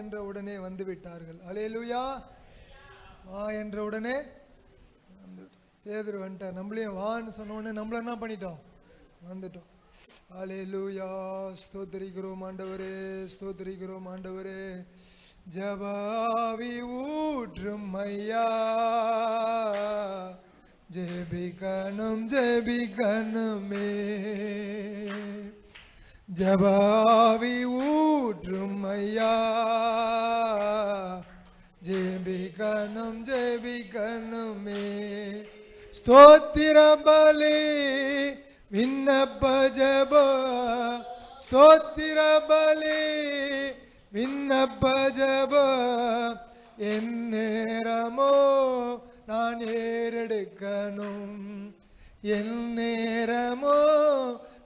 என்ற உடனே வந்து விட்டார்கள். அல்லேலூயா. வா என்ற உடனே பேதுரு வந்துட்டார். நம்மளையும் வான்னு சொன்ன உடனே நம்மள என்ன பண்ணிட்டோம்? வந்துட்டோம். அல்லேலூயா. ஸ்தோத்திரிக்கிறோம் ஆண்டவரே, ஸ்தோத்திரிக்கிறோம் ஆண்டவரே. ஜபாவி ஊற்றும் ஐயா, ஜெபிக்கணும் ஜெபிக்கணுமே. ஜபாவி ஊற்றும் ஐயா, ஜெபிக்கணும் ஜெபிக்கணுமே. ஸ்தோத்திர பலி விண்ணப்ப ஜப, ஸ்தோத்திர பலி விண்ணப்ப ஜப, என் நேரமோ நான் ஏறெடுக்கணும், என் நேரமோ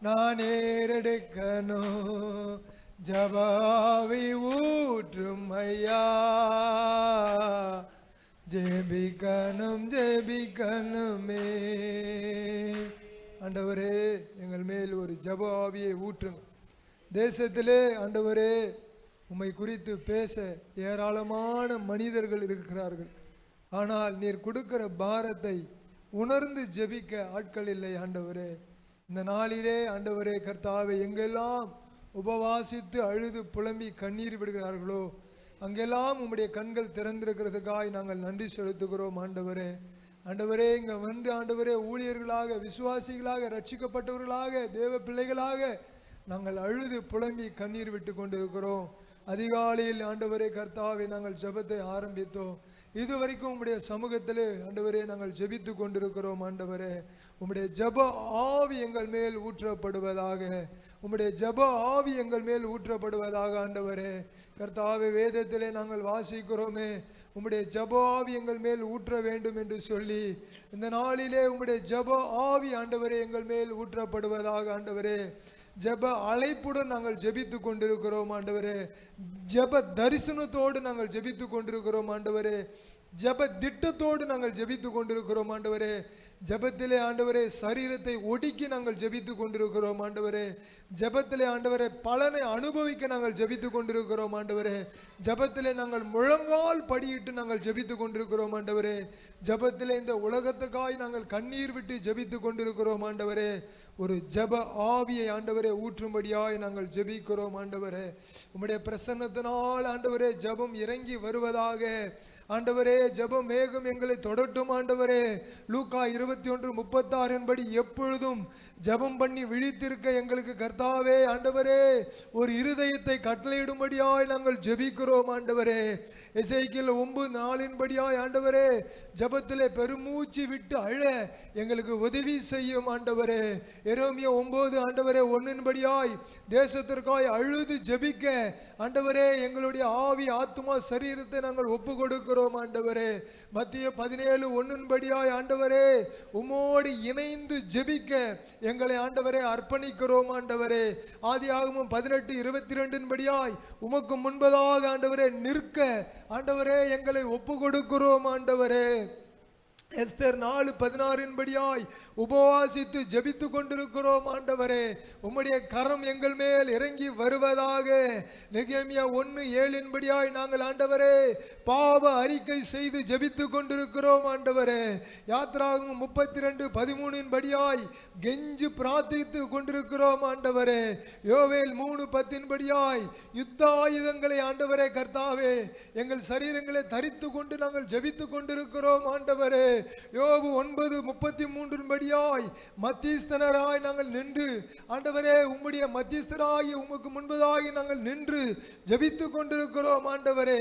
நான் ஏறெடுக்கணும். ஜபாவி ஊற்றும் ஐயா, ஜெபிக்கணும் ஜெபிக்கணுமே. ஆண்டவரே, எங்கள் மேல் ஒரு ஜப ஆவியை ஊற்றுங்க. தேசத்திலே ஆண்டவரே, உம்மை குறித்து பேச ஏராளமான மனிதர்கள் இருக்கிறார்கள். ஆனால் நீர் கொடுக்கிற பாரத்தை உணர்ந்து ஜெபிக்க ஆட்கள் இல்லை ஆண்டவரே. இந்த நாளிலே ஆண்டவரே கர்த்தாவே, எங்கெல்லாம் உபவாசித்து அழுது புலம்பி கண்ணீர் விடுகிறார்களோ அங்கெல்லாம் உம்முடைய கண்கள் திறந்திருக்கிறதுக்காய் நாங்கள் நன்றி செலுத்துகிறோம் ஆண்டவரே. ஆண்டவரே, இங்கே வந்து ஆண்டவரே ஊழியர்களாக, விசுவாசிகளாக, ரட்சிக்கப்பட்டவர்களாக, தேவ பிள்ளைகளாக நாங்கள் அழுது புலம்பி கண்ணீர் விட்டு கொண்டிருக்கிறோம். அதிகாலையில் ஆண்டவரே கர்த்தாவே நாங்கள் ஜெபத்தை ஆரம்பித்தோம். இதுவரைக்கும் உம்முடைய சமூகத்திலே ஆண்டவரே நாங்கள் ஜெபித்து கொண்டிருக்கிறோம். ஆண்டவரே, உம்முடைய ஜெப ஆவி எங்கள் மேல் ஊற்றப்படுவதாக, உம்முடைய ஜெப ஆவி எங்கள் மேல் ஊற்றப்படுவதாக. ஆண்டவரே கர்த்தாவே, வேதத்திலே நாங்கள் வாசிக்கிறோமே, உம்முடைய ஜெப ஆவி எங்கள் மேல் ஊற்ற வேண்டும் என்று சொல்லி, இந்த நாளிலே உம்முடைய ஜெப ஆவி ஆண்டவரே எங்கள் மேல் ஊற்றப்படுவதாக. ஆண்டவரே, ஜெப அழைப்புடன் நாங்கள் ஜெபித்து கொண்டிருக்கிறோம் ஆண்டவரே. ஜெப தரிசனத்தோடு நாங்கள் ஜெபித்து கொண்டிருக்கிறோம் ஆண்டவரே. ஜெப திட்டத்தோடு நாங்கள் ஜெபித்து கொண்டிருக்கிறோம் ஆண்டவரே. ஜெபத்திலே ஆண்டவரே சரீரத்தை ஒடுக்கி நாங்கள் ஜெபித்து கொண்டிருக்கிறோம் ஆண்டவரே. ஜெபத்திலே ஆண்டவரே பலனை அனுபவிக்க நாங்கள் ஜெபித்து கொண்டிருக்கிறோம் ஆண்டவரே. ஜெபத்திலே நாங்கள் முழங்கால் படியிட்டு நாங்கள் ஜெபித்து கொண்டிருக்கிறோம் ஆண்டவரே. ஜெபத்திலே இந்த உலகத்துக்காய் நாங்கள் கண்ணீர் விட்டு ஜெபித்து கொண்டிருக்கிறோம் ஆண்டவரே. ஒரு ஜெப ஆவியை ஆண்டவரே ஊற்றும்படியாய் நாங்கள் ஜெபிக்கிறோம் ஆண்டவரே. உம்முடைய பிரசன்னத்தினால் ஆண்டவரே ஜெபம் இறங்கி வருவதாக. ஆண்டவரே, ஜெபம் மேகம் எங்களை தொடட்டும் ஆண்டவரே. லூக்கா 21:36 படி எப்பொழுதும் ஜெபம் பண்ணி விழித்திருக்க எங்களுக்கு கர்த்தாவே ஆண்டவரே ஒரு இருதயத்தை கட்டளையிடும்படியாய் நாங்கள் ஜெபிக்கிறோம் ஆண்டவரே. எசேக்கியேல் 9:4 படியாய் ஆண்டவரே ஜெபத்திலே பெருமூச்சு விட்டு அழ எங்களுக்கு உதவி செய்யும் ஆண்டவரே. எரேமியா 9 ஆண்டவரே 1 படியாய் தேசத்திற்காய் அழுது ஜெபிக்க ஆண்டவரே எங்களுடைய ஆவி ஆத்துமா சரீரத்தை நாங்கள் ஒப்பு கொடுக்கிறோம் ஆண்டவரே. மத்திய 17:1 படியாய் ஆண்டவரே உம்மோடு இணைந்து ஜெபிக்க எங்களை ஆண்டவரே அர்ப்பணிக்கிறோம் ஆண்டவரே. ஆதியாகமம் 18:22 படியாய் உமக்கு முன்பதாக ஆண்டவரே நிற்க ஆண்டவரே எங்களை ஒப்பு கொடுக்கிறோம் ஆண்டவரே. எஸ்தர் 4:16 படியாய் உபவாசித்து ஜெபித்து கொண்டிருக்கிறோம் ஆண்டவரே. உம்முடைய கரம் எங்கள் மேல் இறங்கி வருவதாக. நெகேமியா 1:7 படியாய் நாங்கள் ஆண்டவரே பாவ அறிக்கை செய்து ஜெபித்து கொண்டிருக்கிறோம் ஆண்டவரே. யாத்ராகமம் 32:13 படியாய் கெஞ்சு பிரார்த்தித்து கொண்டிருக்கிறோம் ஆண்டவரே. யோவேல் 3:10 படியாய் யுத்த ஆயுதங்களை ஆண்டவரே கர்த்தாவே எங்கள் சரீரங்களை தரித்து கொண்டு நாங்கள் ஜெபித்து கொண்டிருக்கிறோம் ஆண்டவரே. யோபு 9:33 படியாய் மத்தியஸ்தனராய் நாங்கள் நின்று ஆண்டவரே உம்முடைய மத்தியஸ்தராகி உமக்கு முன்பதாகி நாங்கள் நின்று ஜெபித்து கொண்டிருக்கிறோம் ஆண்டவரே.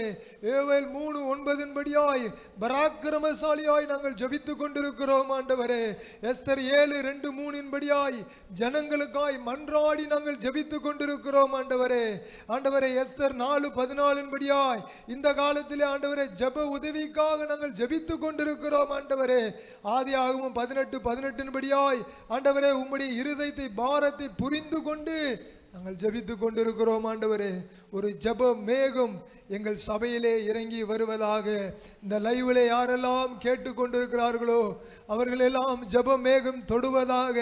யோவேல் 3:9 படியாய் பராக்கிரமசாலியாய் நாங்கள் ஜெபித்து கொண்டிருக்கிறோம் ஆண்டவரே. எஸ்தர் 7:2-3 படியாய் ஜனங்களுக்காய் மன்றாடி நாங்கள் ஜெபித்து கொண்டிருக்கிறோம் ஆண்டவரே. ஆண்டவரே எஸ்தர் 4:14 படியாய் இந்த காலத்திலே ஆண்டவரே ஜெப உதவிக்காக நாங்கள் ஜெபித்து கொண்டிருக்கிறோம் ஆண்டவரே. ஆதியாகமம் 18:18 படியாய் ஆண்டவரே உம்முடைய இருதயத்தை பாரத்தை புரிந்து கொண்டு நாங்கள் ஜெபித்துக் கொண்டிருக்கிறோம் ஆண்டவரே. ஒரு ஜெப மேகம் எங்கள் சபையிலே இறங்கி வருவதாக. இந்த லைவிலே யாரெல்லாம் கேட்டுக்கொண்டிருக்கிறார்களோ அவர்களெல்லாம் ஜெப மேகம் தொடுவதாக.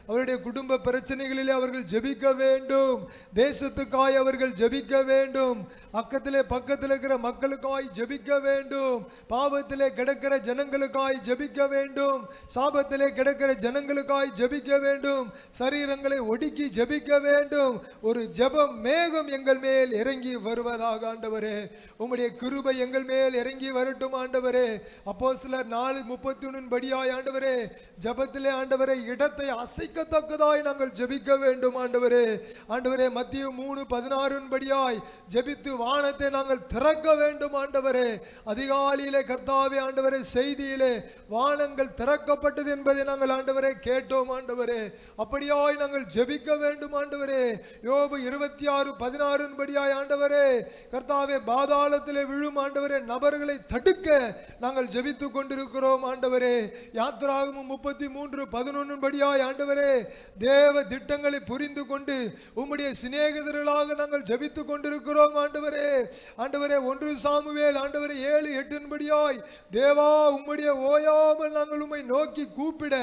அவருடைய குடும்ப பிரச்சனைகளிலே அவர்கள் ஜெபிக்க வேண்டும். தேசத்துக்காய் அவர்கள் ஜெபிக்க வேண்டும். அக்கத்திலே பக்கத்தில் இருக்கிற மக்களுக்காய் ஜெபிக்க வேண்டும். பாவத்திலே கிடக்கிற ஜனங்களுக்காய் ஜெபிக்க வேண்டும். சாபத்திலே கிடக்கிற ஜனங்களுக்காய் ஜெபிக்க வேண்டும். சரீரங்களை ஒடுக்கி ஜெபிக்க வேண்டும். ஒரு ஜெப மேகம் எங்கள் மேல் இறங்கி வருவதாக ஆண்டவரே. உம்முடைய கிருபை எங்கள் மேல் இறங்கி வரட்டும் ஆண்டவரே. அப்போஸ்தலர் 4:31 படியாய் ஆண்டவரே, ஜெபத்திலே ஆண்டவரே இடத்தை அசைக்கத்தக்கதாய் நாங்கள் ஜெபிக்க வேண்டும் ஆண்டவரே. ஆண்டவரே, மத்தேயு 3:16 படியாய் ஜெபித்து வானத்தை நாங்கள் திறக்க வேண்டும் ஆண்டவரே. அதிகாலையிலே கர்த்தாவே ஆண்டவரே செய்தியிலே வானங்கள் திறக்கப்பட்டது என்பதை நாங்கள் ஆண்டவரே கேட்டோம் ஆண்டவரே. அப்படியாய் நாங்கள் ஜெபிக்க வேண்டும் ஆண்டவரே. யோபு 26:16 படியாய் ஆண்டவரே கர்த்தாவே பாதாளத்திலே விழும் ஆண்டவரே நபர்களை தடுக்க நாங்கள் ஜெபித்துக் கொண்டிருக்கிறோம் ஆண்டவரே. யாத்திராகமம் 33:11 படியாய் ஆண்டவரே தேவ திட்டங்களை புரிந்து கொண்டு உம்முடைய சிநேகிதர்களாக நாங்கள் ஜெபித்துக் கொண்டிருக்கிறோம் ஆண்டவரே. ஆண்டவரே 1 சாமுவேல் ஆண்டவரே 7:8 படியாய் தேவா உம்முடைய ஓயாமல் நாங்கள் உம்மை நோக்கி கூப்பிட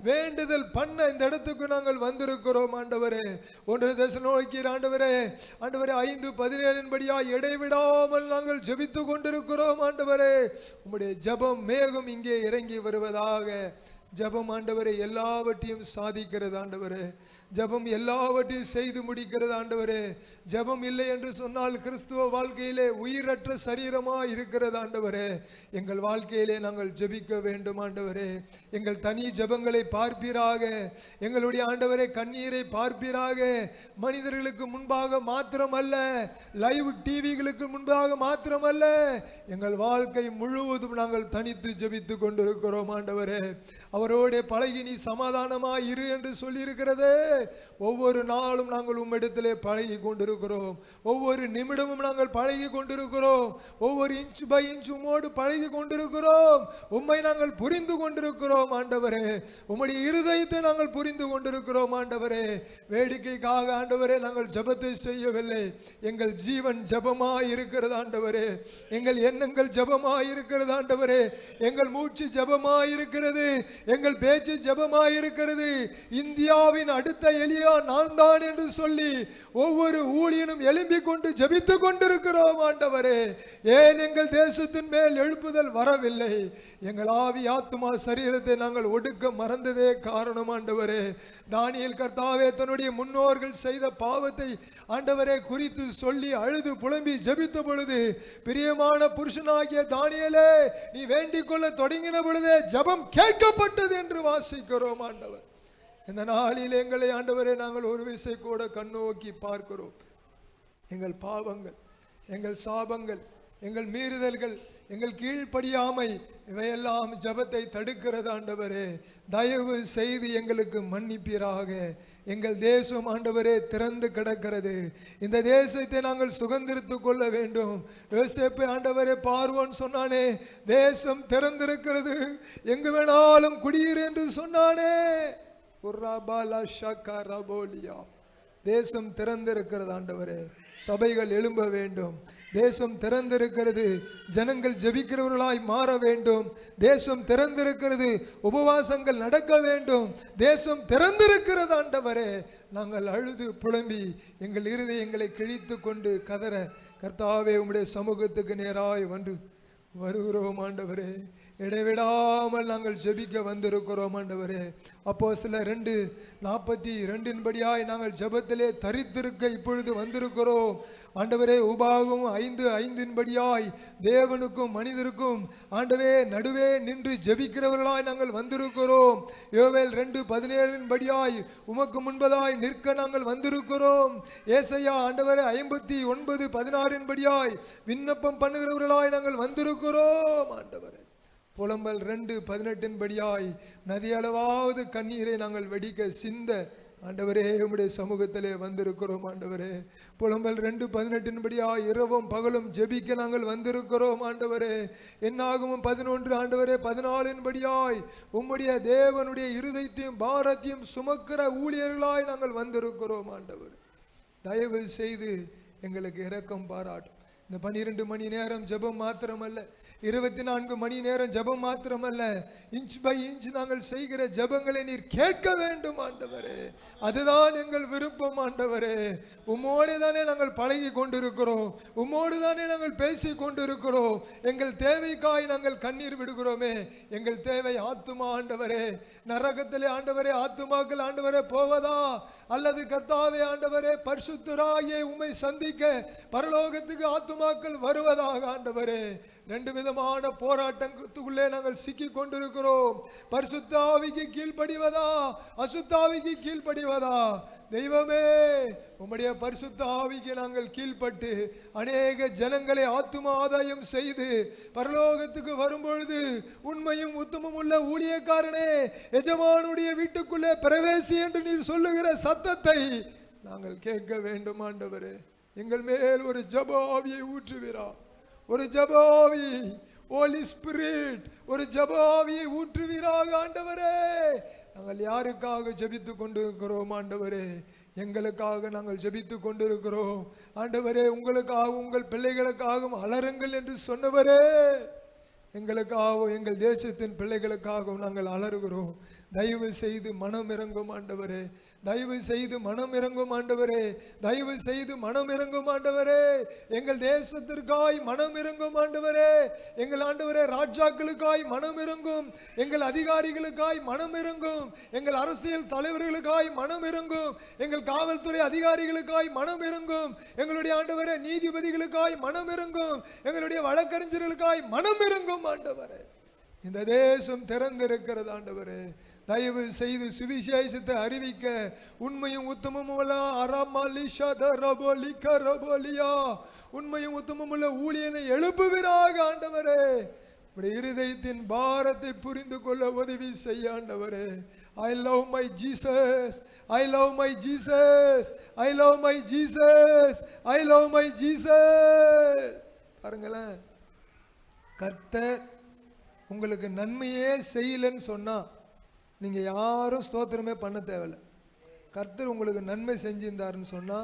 வேண்டுதல் பண்ண இந்த இடத்துக்கு நாங்கள் வந்திருக்கிறோம் ஆண்டவரே. 1 தெசலோனிக்கேயர் ஆண்டவரே 5:17 படியாய் இடைவிடாமல் நாங்கள் ஜெபித்துக் கொண்டிருக்கிறோம் ஆண்டவரே. உம்முடைய ஜெபம் மேகம் இங்கே இறங்கி வருவதாக. ஜெபம் ஆண்டவரே எல்லாவற்றையும் சாதிக்கிறது ஆண்டவரே. ஜெபம் எல்லாவற்றையும் செய்து முடிக்கிறது ஆண்டவரே. ஜெபம் இல்லை என்று சொன்னால் கிறிஸ்துவ வாழ்க்கையிலே உயிரற்ற சரீரமாய் இருக்கிறது ஆண்டவரே. எங்கள் வாழ்க்கையிலே நாங்கள் ஜெபிக்க வேண்டும் ஆண்டவரே. எங்கள் தனி ஜெபங்களை பார்ப்பீராக. எங்களுடைய ஆண்டவரே கண்ணீரை பார்ப்பீராக. மனிதர்களுக்கு முன்பாக மாத்திரமல்ல, லைவ் டிவிகளுக்கு முன்பாக மாத்திரமல்ல, எங்கள் வாழ்க்கை முழுவதும் நாங்கள் தனித்து ஜெபித்துக் கொண்டிருக்கிறோம் ஆண்டவரே. அவரோட பழகி நீ சமாதானமாய் இரு என்று சொல்லியிருக்கிறதே. ஒவ்வொரு நாளும் நாங்கள் உம்மிடத்திலே பழகி கொண்டிருக்கிறோம். ஒவ்வொரு நிமிடமும் நாங்கள் பழகி கொண்டிருக்கிறோம். ஒவ்வொரு இன்ச் பை இன்ச் உம்மோடு பழகி கொண்டிருக்கிறோம். உம்மை நாங்கள் புரிந்து கொண்டிருக்கிறோம் ஆண்டவரே. உம்முடைய இருதயத்தை நாங்கள் புரிந்து கொண்டிருக்கிறோம் ஆண்டவரே. வேடிக்கைக்காக ஆண்டவரே நாங்கள் ஜெபத்தை செய்யவில்லை. எங்கள் ஜீவன் ஜெபமாய் இருக்கிறது ஆண்டவரே. எங்கள் எண்ணங்கள் ஜெபமாய் இருக்கிறது ஆண்டவரே. எங்கள் மூச்சு ஜெபமாய் இருக்கிறது. எங்கள் பேச்சு ஜெபமாய் இருக்கிறது. இந்தியாவின் அடுத்த எலியா நான் தான் என்று சொல்லி ஒவ்வொரு ஊழியனும் எழும்பிக் கொண்டு ஜெபித்துக் கொண்டிருக்கிறோம் ஆண்டவரே. ஏன் எங்கள் தேசத்தின் மேல் எழுப்புதல் வரவில்லை? எங்கள் ஆவி ஆத்துமா சரீரத்தை நாங்கள் ஒடுக்க மறந்ததே காரணம் ஆண்டவரே. தானியேல் கர்த்தாவே தன்னுடைய முன்னோர்கள் செய்த பாவத்தை ஆண்டவரே குறித்து சொல்லி அழுது புலம்பி ஜெபித்த பொழுது, பிரியமான புருஷனாகிய தானியேலே நீ வேண்டிக் கொள்ள தொடங்கின பொழுதே ஜெபம் கேட்கப்பட்டது என்று வாசிக்கிறோம் ஆண்டவர். இந்த நாளில் எங்களை ஆண்டவரே நாங்கள் ஒரு விசை கூட கண்ணோக்கி பார்க்கிறோம். எங்கள் பாவங்கள், எங்கள் சாபங்கள், எங்கள் மீறுதல்கள், எங்கள் கீழ்ப்படியாமை இவையெல்லாம் ஜெபத்தை தடுக்கிறது ஆண்டவரே. தயவு செய்து எங்களுக்கு மன்னிப்பீராக. எங்கள் தேசம் ஆண்டவரே திறந்து கிடக்கிறது. இந்த தேசத்தை நாங்கள் சுதந்திரித்துக் கொள்ள வேண்டும். யோசேப்பு ஆண்டவரே பார்வோன் சொன்னானே, தேசம் திறந்திருக்கிறது, எங்கு வேணாலும் குடியிரு என்று சொன்னானே. தேசம் திறந்திருக்கிறது ஆண்டவரே. சபைகள் எழும்ப வேண்டும். தேசம் திறந்திருக்கிறது. ஜனங்கள் ஜெபிக்கிறவர்களாய் மாற வேண்டும். தேசம் திறந்திருக்கிறது. உபவாசங்கள் நடக்க வேண்டும். தேசம் திறந்திருக்கிறது ஆண்டவரே. நாங்கள் அழுது புலம்பி எங்கள் இருதயங்களை கிழித்து கொண்டு கதற கர்த்தாவே உம்முடைய சமூகத்துக்கு நேராய் வந்து வருகிறோம் ஆண்டவரே. இடைவிடாமல் நாங்கள் ஜெபிக்க வந்திருக்கிறோம் ஆண்டவரே. அப்போஸ்தலர் 2:42 படியாய் நாங்கள் ஜெபத்திலே தரித்திருக்க இப்பொழுது வந்திருக்கிறோம் ஆண்டவரே. உபாகமம் 5:5 படியாய் தேவனுக்கும் மனிதருக்கும் ஆண்டவே நடுவே நின்று ஜெபிக்கிறவர்களாய் நாங்கள் வந்திருக்கிறோம். யோவேல் 2:17 படியாய் உமக்கு முன்பதாய் நிற்க நாங்கள் வந்திருக்கிறோம். ஏசாயா ஆண்டவரே 59:16 படியாய் விண்ணப்பம் பண்ணுகிறவர்களாய் நாங்கள் வந்திருக்கிறோம் ஆண்டவரே. புலம்பல் 2:18 படியாய் நதியளவாவது கண்ணீரை நாங்கள் வெடிக்க சிந்த ஆண்டவரே உம்முடைய சமூகத்திலே வந்திருக்கிறோம் ஆண்டவரே. புலம்பல் 2:18 படியாய் இரவும் பகலும் ஜெபிக்க நாங்கள் வந்திருக்கிறோம் ஆண்டவரே. என்னாகமம் 11 ஆண்டவரே 14 படியாய் உம்முடைய தேவனுடைய இருதயத்தையும் பாரத்தையும் சுமக்கிற ஊழியர்களாய் நாங்கள் வந்திருக்கிறோம் ஆண்டவரே. தயவு செய்து எங்களுக்கு இரக்கம் பாராட்டும். இந்த 12 மணி நேரம் ஜெபம் மாத்திரமல்ல, 24 மணி நேரம் ஜெபம் மாத்திரமல்ல, இன்ச் பை இன்ச் நாங்கள் செய்கிற ஜெபங்களை நீர் கேட்க வேண்டும் ஆண்டவரே. அதுதான் எங்கள் விருப்பம் ஆண்டவரே. உம்மோடு தானே நாங்கள் பழகி கொண்டிருக்கிறோம், உம்மோடு தானே நாங்கள் பேசி கொண்டிருக்கிறோம். எங்கள் தேவைக்காய் நாங்கள் கண்ணீர் விடுகிறோமே. எங்கள் தேவை ஆத்துமா ஆண்டவரே. நரகத்திலே ஆண்டவரே ஆத்துமாக்கள் ஆண்டவரே போவதா, அல்லது கர்த்தாவே ஆண்டவரே பரிசுத்தராகிய உம்மை சந்திக்க பரலோகத்துக்கு ஆத்துமாக்கள் வருவதாக ஆண்டவரே. 2 விதமான போராட்டத்துக்குள்ளே நாங்கள் சிக்கி கொண்டிருக்கிறோம். பரிசுத்த ஆவிக்கு கீழ்ப்படிவதா, அசுத்த ஆவிக்கு கீழ்ப்படிவதா? தெய்வமே, உம்முடைய பரிசுத்த ஆவிக்கு நாங்கள் கீழ்ப்பட்டு அநேக ஜனங்களை ஆத்தும ஆதாயம் செய்து பரலோகத்துக்கு வரும்பொழுது உண்மையும் உத்தமும் உள்ள ஊழியக்காரனே, எஜமானுடைய வீட்டுக்குள்ளே பிரவேசி என்று நீர் சொல்லுகிற சத்தத்தை நாங்கள் கேட்க வேண்டும் ஆண்டவரே. எங்கள் மேல் ஒரு ஜெப ஆவியை ஊற்றுவீரா, ஒரு ஜெப ஆவி, ஹோலி ஸ்பிரிட், ஒரு ஜெப ஆவியை ஊற்றுவீராக ஆண்டவரே. நாங்கள் யாருக்காக ஜெபித்து கொண்டிருக்கிறோம் ஆண்டவரே? எங்களுக்காக நாங்கள் ஜெபித்து கொண்டிருக்கிறோம் ஆண்டவரே. உங்களுக்காக உங்கள் பிள்ளைகளுக்காகவும் அலறுங்கள் என்று சொன்னவரே, எங்களுக்காகவும் எங்கள் தேசத்தின் பிள்ளைகளுக்காகவும் நாங்கள் அலறுகிறோம். தயவு செய்து மனம் இறங்கும் ஆண்டவரே, தயவு செய்து மனம் இறங்கும் ஆண்டவரே, தயவு செய்து மனம் இறங்கும் ஆண்டவரே. எங்கள் தேசத்திற்காய் மனம் இறங்கும் ஆண்டவரே. எங்கள் ஆண்டவரே ராஜாக்களுக்காய் மனம் இறங்கும், எங்கள் அதிகாரிகளுக்காய் மனம் இறங்கும், எங்கள் அரசியல் தலைவர்களுக்காய் மனம் இறங்கும், எங்கள் காவல்துறை அதிகாரிகளுக்காய் மனம் இறங்கும், எங்களுடைய ஆண்டவரே நீதிபதிகளுக்காய் மனம் இறங்கும், எங்களுடைய வழக்கறிஞர்களுக்காய் மனம் இறங்கும் ஆண்டவரே. இந்த தேசம் திறந்திருக்கிறது ஆண்டவரே. தயவு செய்து சுவிசேஷத்தை அறிவிக்க உண்மையும் உத்தமமும் உண்மையும் உத்தமம் உள்ள ஊழியனை எழுப்புவீராக ஆண்டவரே. இருதயத்தின் பாரத்தை புரிந்து கொள்ள உதவி செய்ய ஆண்டவரே. I love my Jesus, I love my Jesus, I love my Jesus, I love my Jesus. பாருங்களேன், கர்த்தர் உங்களுக்கு நன்மையே செய்யலன்னு சொன்னா நீங்க யாரும் ஸ்தோத்திரமே பண்ண தேவையில்லை. கர்த்தர் உங்களுக்கு நன்மை செஞ்சிருந்தாருன்னு சொன்னா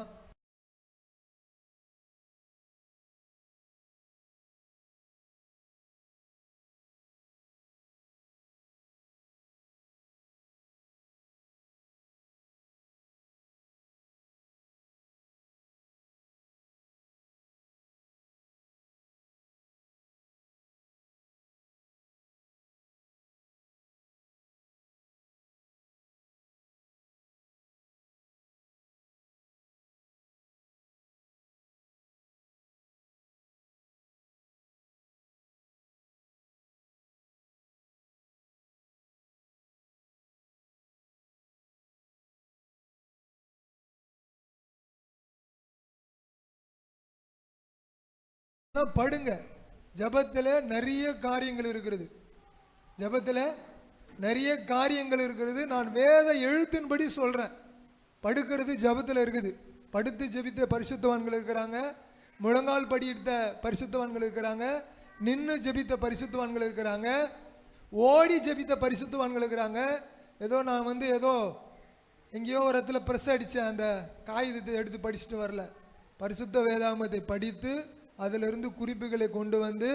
படுங்க. ஜபத்தில் நிறைய காரியங்கள் இருக்கிறது, ஜபத்தில் நிறைய காரியங்கள் இருக்கிறது. நான் வேத எழுத்தின்படி சொல்றேன். படுக்கிறது ஜபத்தில் இருக்குது. படுத்து ஜபித்த பரிசுத்தவான்கள் இருக்கிறாங்க, முழங்கால் படித்த பரிசுத்தவான்கள் இருக்கிறாங்க, நின்று ஜபித்த பரிசுத்தவான்கள் இருக்கிறாங்க, ஓடி ஜபித்த பரிசுத்தவான்கள் இருக்கிறாங்க. ஏதோ நான் ஏதோ எங்கேயோ ஒரு இடத்துல பிரஸ் அடித்தேன், அந்த காகிதத்தை எடுத்து படிச்சுட்டு வரல. பரிசுத்த வேதாகமத்தை படித்து அதிலிருந்து குறிப்புகளை கொண்டு வந்து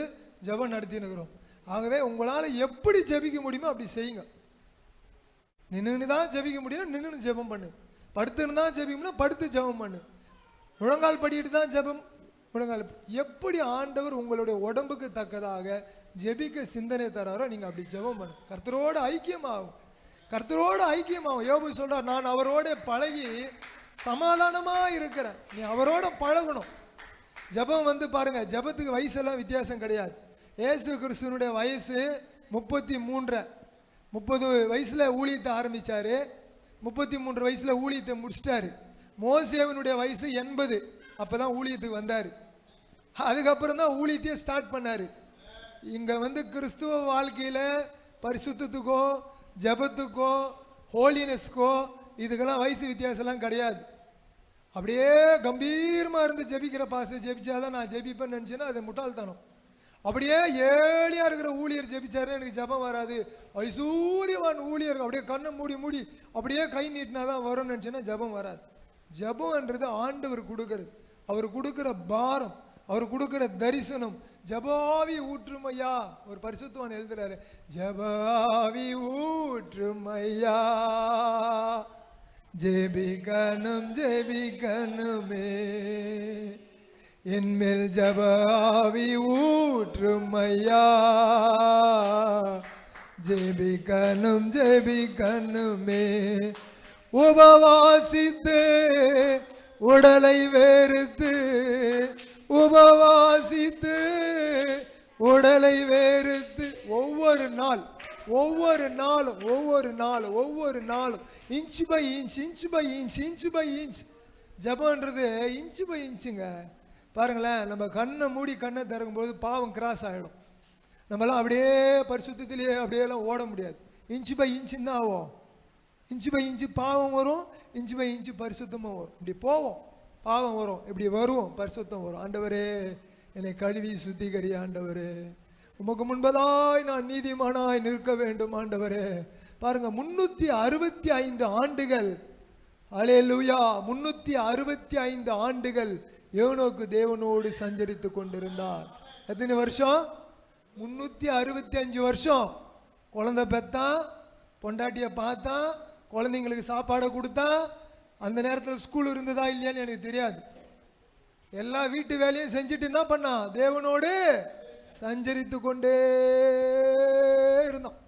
ஜெபம் நடத்தினுக்கிறோம். ஆகவே உங்களால் எப்படி ஜெபிக்க முடியுமோ அப்படி செய்யுங்க. நின்று தான் ஜெபிக்க முடியும், நின்று ஜெபம் பண்ணு. படுத்துன்னு தான் ஜெபிக்கணும், படுத்து ஜெபம் பண்ணு. முழங்கால் படிட்டு தான் ஜெபம், முழங்கால். எப்படி ஆண்டவர் உங்களுடைய உடம்புக்கு தக்கதாக ஜெபிக்க சிந்தனை தராரோ நீங்கள் அப்படி ஜெபம் பண்ணு. கர்த்தரோட ஐக்கியமாகும், கர்த்தரோட ஐக்கியமாகும். யோபு சொல்றார், நான் அவரோட பழகி சமாதானமா இருக்கிறேன். நீ அவரோட பழகணும். ஜபம் பாருங்க, ஜபத்துக்கு வயசெல்லாம் வித்தியாசம் கிடையாது. இயேசு கிறிஸ்துவனுடைய வயசு 33. 30 வயசுல ஊழியத்தை ஆரம்பிச்சாரு, 33 வயசுல ஊழியத்தை முடிச்சிட்டாரு. மோசேவனுடைய வயசு 80, அப்பதான் ஊழியத்துக்கு வந்தாரு. அதுக்கப்புறம் தான் ஊழியத்தையே ஸ்டார்ட் பண்ணாரு. இங்க கிறிஸ்துவ வாழ்க்கையில பரிசுத்தத்துக்கோ ஜபத்துக்கோ ஹோலினஸ்க்கோ இதுக்கெல்லாம் வயசு வித்தியாசம்லாம் கிடையாது. அப்படியே கம்பீரமா இருந்து ஜெபிக்கிற பாஸ்டர் ஜெபிச்சாதான் நான் ஜெபிப்பேன்னு நினைச்சேன்னா அது முட்டாள்தனம். அப்படியே ஏழியா இருக்கிற ஊழியர் ஜெபிச்சாரு எனக்கு ஜபம் வராது, ஐசூரியவான் ஊழியர் அப்படியே கண்ணை மூடி மூடி அப்படியே கை நீட்டினாதான் வரும்னு நினைச்சேன்னா ஜபம் வராது. ஜபம்ன்றது ஆண்டவர் கொடுக்கிறது, அவர் கொடுக்கிற பாரம், அவர் கொடுக்கிற தரிசனம். ஜபாவி ஊற்றும் ஐயா, ஒரு பரிசுத்தவான் எழுதுறாரு, ஜபாவி ஊற்றும் ஐயா, ஜெபிக்கணும் ஜெபிக்கணுமே, என்மேல் ஜபாவி ஊற்றும் ஐயா, ஜெபிக்கணும் ஜெபிக்கணுமே. உபவாசித்து உடலை வெறுத்து, உபவாசித்து உடலை வெறுத்து, ஒவ்வொரு நாளும் இன்ச் பை இன்ச் ஜபம்ன்றது இன்ச் பை இன்ச்சுங்க. பாருங்களேன், நம்ம கண்ணை மூடி கண்ணை திறக்கும்போது பாவம் கிராஸ் ஆகிடும். நம்மளாம் அப்படியே பரிசுத்திலேயே அப்படியெல்லாம் ஓட முடியாது. இன்ச் பை இன்ச்சு தான் ஆகும். இன்ச்சு பை இன்ச்சு பாவம் வரும், இன்ச்சு பை இன்ச்சு பரிசுத்தமும் வரும். இப்படி போவோம், பாவம் வரும், இப்படி வருவோம், பரிசுத்தம் வரும். ஆண்டவரே என்னை கழுவி சுத்திகரி ஆண்டவரே, உமக்கு முன்பதாய் நான் நீதிமானாய் நிற்க வேண்டும் ஆண்டவரே. பாருங்க, 365 ஆண்டுகள், அல்லேலூயா, 365 ஆண்டுகள் ஏனோக்கு தேவனோடு சஞ்சரித்து கொண்டிருந்தார். எத்தனை வருஷம்? 365 வருஷம். குழந்தை பெத்தான், பொண்டாட்டியை பார்த்தான், குழந்தைங்களுக்கு சாப்பாடை கொடுத்தான். அந்த நேரத்தில் ஸ்கூல் இருந்ததா இல்லையான்னு எனக்கு தெரியாது. எல்லா வீட்டு வேலையும் செஞ்சுட்டு என்ன பண்ணான்? தேவனோடு சஞ்சரித்து கொண்டே இருந்தான்.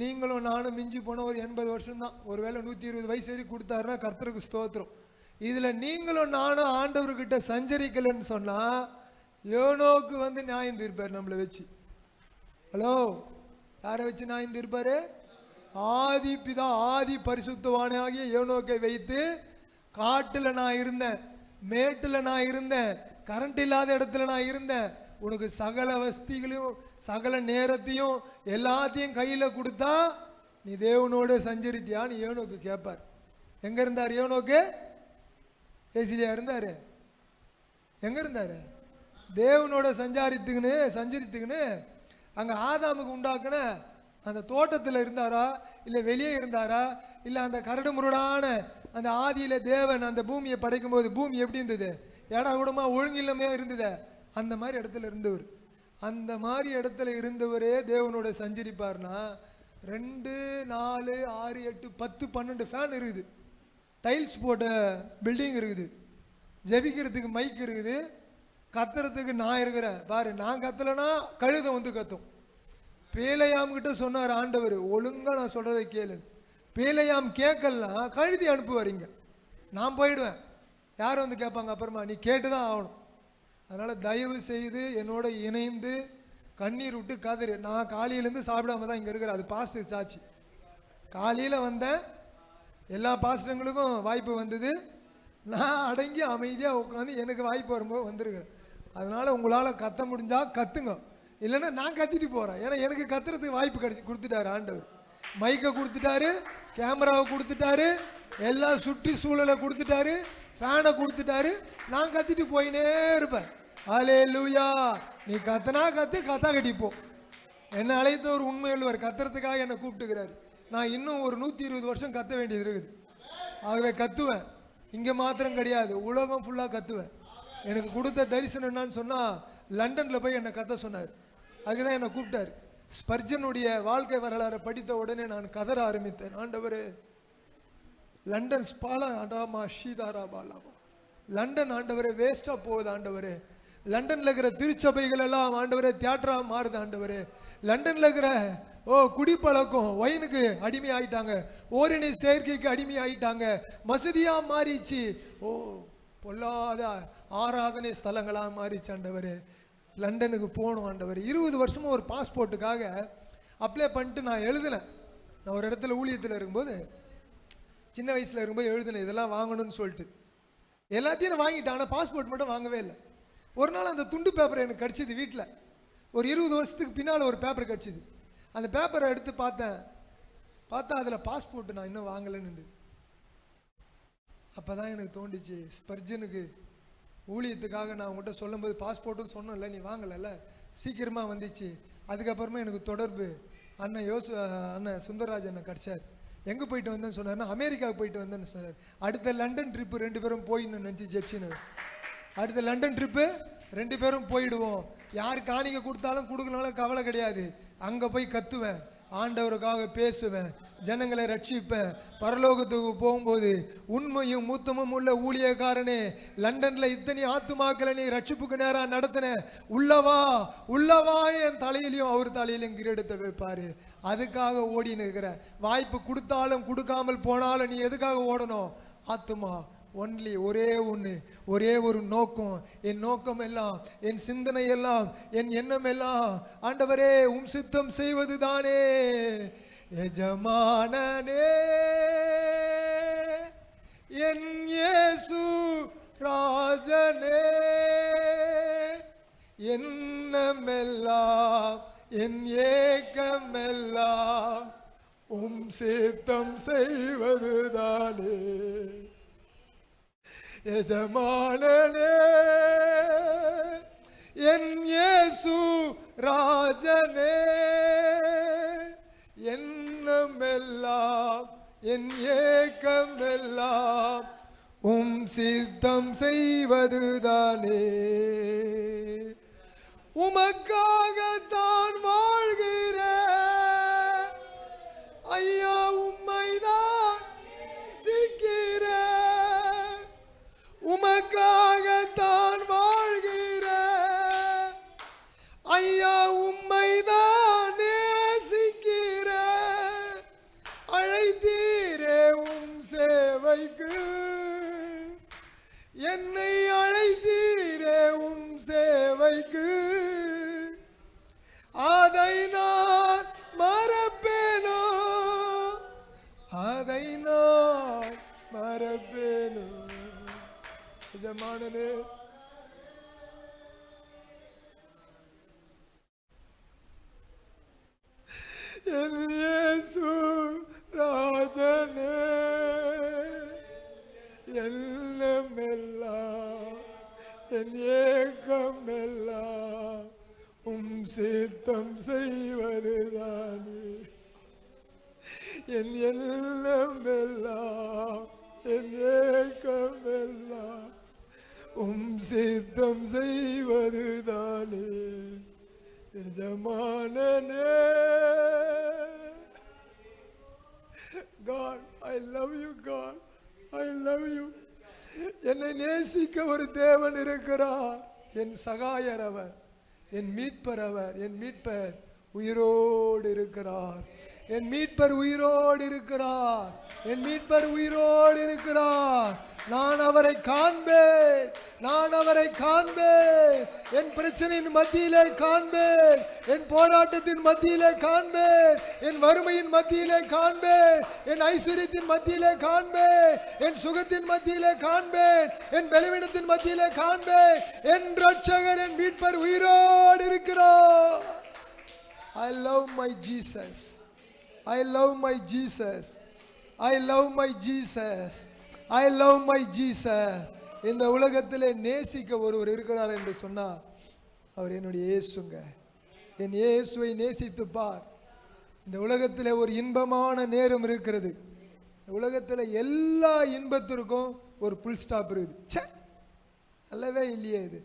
நீங்களும் நானும் மிஞ்சி போன ஒரு 80 வருஷம் தான், ஒருவேளை 120 வயசு வரைக்கும் கொடுத்தாருன்னா கர்த்தருக்கு ஸ்தோத்திரம். இதுல நீங்களும் நானும் ஆண்டவர்கிட்ட சஞ்சரிக்கலன்னு சொன்னா யோனோக்கு வந்து நியாயம் தீர்ப்பார் நம்மளை வச்சு. ஹலோ, யாரை வச்சு நியாயம் தீர்ப்பாரு? ஆதி பிதா, ஆதி பரிசுத்தவானாகிய யோனோக்கை வைத்து, காட்டுல நான் இருந்தேன், மேட்டுல நான் இருந்தேன், கரண்ட் இல்லாத இடத்துல நான் இருந்தேன், உனக்கு சகல வசதிகளையும் சகல நேரத்தையும் எல்லாத்தையும் கையில கொடுத்தா நீ தேவனோடு சஞ்சரித்தியான்னு யோனோக்கு கேட்பார். எங்க இருந்தார் யோனோக்கு? ஏசிலியா இருந்தாரு. எங்க இருந்தாரு? தேவனோட சஞ்சரித்துக்குன்னு அங்க ஆதாமுக்கு உண்டாக்குன அந்த தோட்டத்தில் இருந்தாரா, இல்லை வெளியே இருந்தாரா, இல்லை அந்த கரடு முரடான அந்த ஆதியில தேவன் அந்த பூமியை படைக்கும் போது பூமி எப்படி இருந்தது? ஏடா கூடமா ஒழுங்கில்லாமே இருந்தது. அந்த மாதிரி இடத்துல இருந்தவர். அந்த மாதிரி இடத்துல இருந்தவரே தேவனோட சஞ்சரிப்பார்னா 2, 4, 6, 8, 10, 12 ஃபேன் இருக்குது, டைல்ஸ் போட்ட பில்டிங் இருக்குது, ஜெபிக்கிறதுக்கு மைக் இருக்குது, கத்துறதுக்கு நான் இருக்கிறேன். பாரு, நான் கத்தலைன்னா கழுதை வந்து கத்தும். பேலையாம் கிட்ட சொன்னார் ஆண்டவர், ஒழுங்கா நான் சொல்றதை கேளு. பேலையாம் கேட்கலன்னா கழுதி அனுப்புவாரிங்க, நான் போயிடுவேன். யார் வந்து கேட்பாங்க? அப்புறமா நீ கேட்டுதான் ஆகணும். அதனால தயவு செய்து என்னோட இணைந்து கண்ணீர் விட்டு கதறு. நான் காலையிலேருந்து சாப்பிடாம தான் இங்கே இருக்கிறேன். அது பாஸ்டர் சாட்சி. காலையில் வந்தேன், எல்லா பாஸ்டர்களுக்கும் வாய்ப்பு வந்தது, நான் அடங்கி அமைதியாக உட்காந்து எனக்கு வாய்ப்பு வரும்போது வந்திருக்கிறேன். அதனால உங்களால் கத்த முடிஞ்சா கத்துங்க, இல்லைன்னா நான் கத்திட்டு போகிறேன். ஏன்னா எனக்கு கத்துறதுக்கு வாய்ப்பு கொடுத்துட்டாரு ஆண்டவர். மைக்கை கொடுத்துட்டாரு, கேமராவை கொடுத்துட்டாரு, எல்லா சுற்றி சூழலை கொடுத்துட்டாரு, ஃபேனை கொடுத்துட்டாரு. நான் கத்திட்டு போயினே இருப்பேன். அல்லேலூயா. நீ கத்தனா கத்தா கட்டிப்போம். என்னை அழைத்த ஒரு உண்மையுள்ளவர் கத்துறதுக்காக என்னை கூப்பிட்டுக்கிறாரு. நான் இன்னும் ஒரு 120 வருஷம் கத்த வேண்டியது இருக்குது. ஆகவே கத்துவேன். இங்கே மாத்திரம் கிடையாது, உலகம் ஃபுல்லாக கத்துவேன். எனக்கு கொடுத்த தரிசனம் என்னன்னு சொன்னால், லண்டனில் போய் என்னை கத்த சொன்னார். அதுதான் என்னை கூப்பிட்டார். ஸ்பர்ஜனுடைய வாழ்க்கை வரலாறை படித்த உடனே நான் கதற ஆரம்பித்தேன். ஆண்டவரே, லண்டன் ஸ்பாலா ஆண்டாமா ஷீதாரா பாலாமா, லண்டன் ஆண்டவரே வேஸ்டா போகுது ஆண்டவரே. லண்டன்ல இருக்கிற திருச்சபைகள் எல்லாம் ஆண்டவரே தியேட்டரா மாறுது ஆண்டவரே. லண்டன்ல இருக்கிற குடிப்பழக்கம், ஒயினுக்கு அடிமை ஆயிட்டாங்க, ஓரினை செயற்கைக்கு அடிமை ஆயிட்டாங்க, மசூதியா மாறிச்சு, பொல்லாத ஆராதனை ஸ்தலங்களா மாறிச்சு ஆண்டவரே. லண்டனுக்கு போகணும் ஆண்டவர். 20 வருஷமா ஒரு பாஸ்போர்ட்டுக்காக அப்ளை பண்ணிட்டு நான் எழுதினேன். நான் ஒரு இடத்துல ஊழியத்தில் இருக்கும்போது, சின்ன வயசுல இருக்கும்போது எழுதினேன் இதெல்லாம் வாங்கணும்னு சொல்லிட்டு. எல்லாத்தையும் நான் வாங்கிட்டேன், ஆனால் பாஸ்போர்ட் மட்டும் வாங்கவே இல்லை. ஒரு நாள் அந்த துண்டு பேப்பர் எனக்கு கிடச்சிது வீட்டில். ஒரு 20 வருஷத்துக்கு பின்னால் ஒரு பேப்பர் கிடச்சிது. அந்த பேப்பரை எடுத்து பார்த்தா அதில் பாஸ்போர்ட் நான் இன்னும் வாங்கலைன்னு. அப்போ தான் எனக்கு தோண்டிச்சு, ஸ்பர்ஜனுக்கு ஊழியத்துக்காக நான் உங்கள்கிட்ட சொல்லும்போது பாஸ்போர்ட்டும் சொன்னோம்ல, நீ வாங்கலைல்ல, சீக்கிரமாக வந்துச்சு. அதுக்கப்புறமா எனக்கு தொடர்பு அண்ணன் சுந்தரராஜ் அண்ணன் கிடச்சார். எங்கே போயிட்டு வந்தேன்னு சொன்னார்னா அமெரிக்காவுக்கு போயிட்டு வந்தேன்னு சொன்னார். அடுத்த லண்டன் ட்ரிப்பு 2 பேரும் போயின்னு நினச்சி ஜெப்சின்னு, அடுத்த லண்டன் ட்ரிப்பு 2 பேரும் போயிடுவோம். யார் காணிக்க கொடுத்தாலும் கொடுக்கலனாலும் கவலை கிடையாது. அங்கே போய் கத்துவேன், ஆண்டவருக்காக பேசுவேன், ஜனங்களை ரட்சிப்பேன். பரலோகத்துக்கு போகும்போது உண்மையும் மூத்தமும் உள்ள ஊழியக்காரனே, லண்டன்ல இத்தனை ஆத்துமாக்களை நீ ரட்சிப்புக்கு நேரம் நடத்தின, உள்ளவா உள்ளவா என் தலையிலையும் அவர் தலையிலையும் கிரீடத்தை வைப்பாரு. அதுக்காக ஓடி நிற்கிற. வாய்ப்பு கொடுத்தாலும் கொடுக்காமல் போனாலும் நீ எதுக்காக ஓடணும்? ஆத்துமா. ஒன்லி ஒரே ஒன்று, ஒரே ஒரு நோக்கம். என் நோக்கம் எல்லாம், என் சிந்தனை எல்லாம், என் எண்ணம் எல்லாம் ஆண்டவரே உம் சித்தம் செய்வது தானே. எஜமானனே என் இயேசு ராஜனே, எண்ணமெல்லாம் என் ஏக்கமெல்லாம் உம் சித்தம் செய்வது தானே. எஜமானனே என் இயேசு ராஜனே, எண்ணமெல்லாம் என் ஏக்கமெல்லாம் உம் சித்தம் செய்வதுதானே. உமக்காகத்தான் வாழ்கிறேன் ஐயா, உம்மைதான் சிக்கிறேன். உமக்காகத்தான் வாழ்கிறேன் ஐயா, உம்மைதான் நேசிக்கிறேன். அழைத்தீரே உம் சேவைக்கு, என்னை அழைத்தீரே உம் சேவைக்கு. அதை நான் மறப்பேனோ, அதை நான் மறப்பேனோ. எஜமானனே என் இயேசு ராஜனே, எண்ணமெல்லாம் என் ஏக்கமெல்லாம் உம் சித்தம் செய்வதுதானே. என் எண்ணமெல்லாம் என் ஏக்கமெல்லாம் உம் சித்தம் செய்வதுதானே. எஜமானனே God, I love you God, I love you. என்னை நேசிக்க ஒரு தேவன் இருக்கிறார். என் சகாயர் அவர், என் மீட்பர் அவர். என் மீட்பர் உயிரோடு இருக்கிறார். என் மீட்பர் உயிரோடு இருக்கிறார். என் மீட்பர் உயிரோடு இருக்கிறார். நான் அவரை காண்பேன், நான் அவரை காண்பேன். என் பிரச்சனையின் மத்தியிலே காண்பேன், என் போராட்டத்தின் மத்தியிலே காண்பேன், என் வறுமையின் மத்தியிலே காண்பேன், என் ஐஸ்வர்யத்தின் மத்தியிலே காண்பேன், என் சுகத்தின் மத்தியிலே காண்பேன், என் பலவீனத்தின் மத்தியிலே காண்பேன். என் ரட்சகர், என் மீட்பர் உயிரோடு இருக்கிறார். I love my Jesus. I love my Jesus. I love my Jesus. I love my Jesus. இந்த உலகத்திலே நேசிக்க ஒருவர் இருக்கிறார் என்று சொன்னார், அவர் என்னுடைய இயேசுங்க. என் இயேசுவை நேசித்து பார். இந்த உலகத்திலே ஒரு இன்பமான நேரம் இருக்கிறது. இந்த உலகத்தில் எல்லா இன்பத்திற்கும் ஒரு புல் ஸ்டாப் இருக்குது. ச்சே, நல்லவே இல்லையே, இது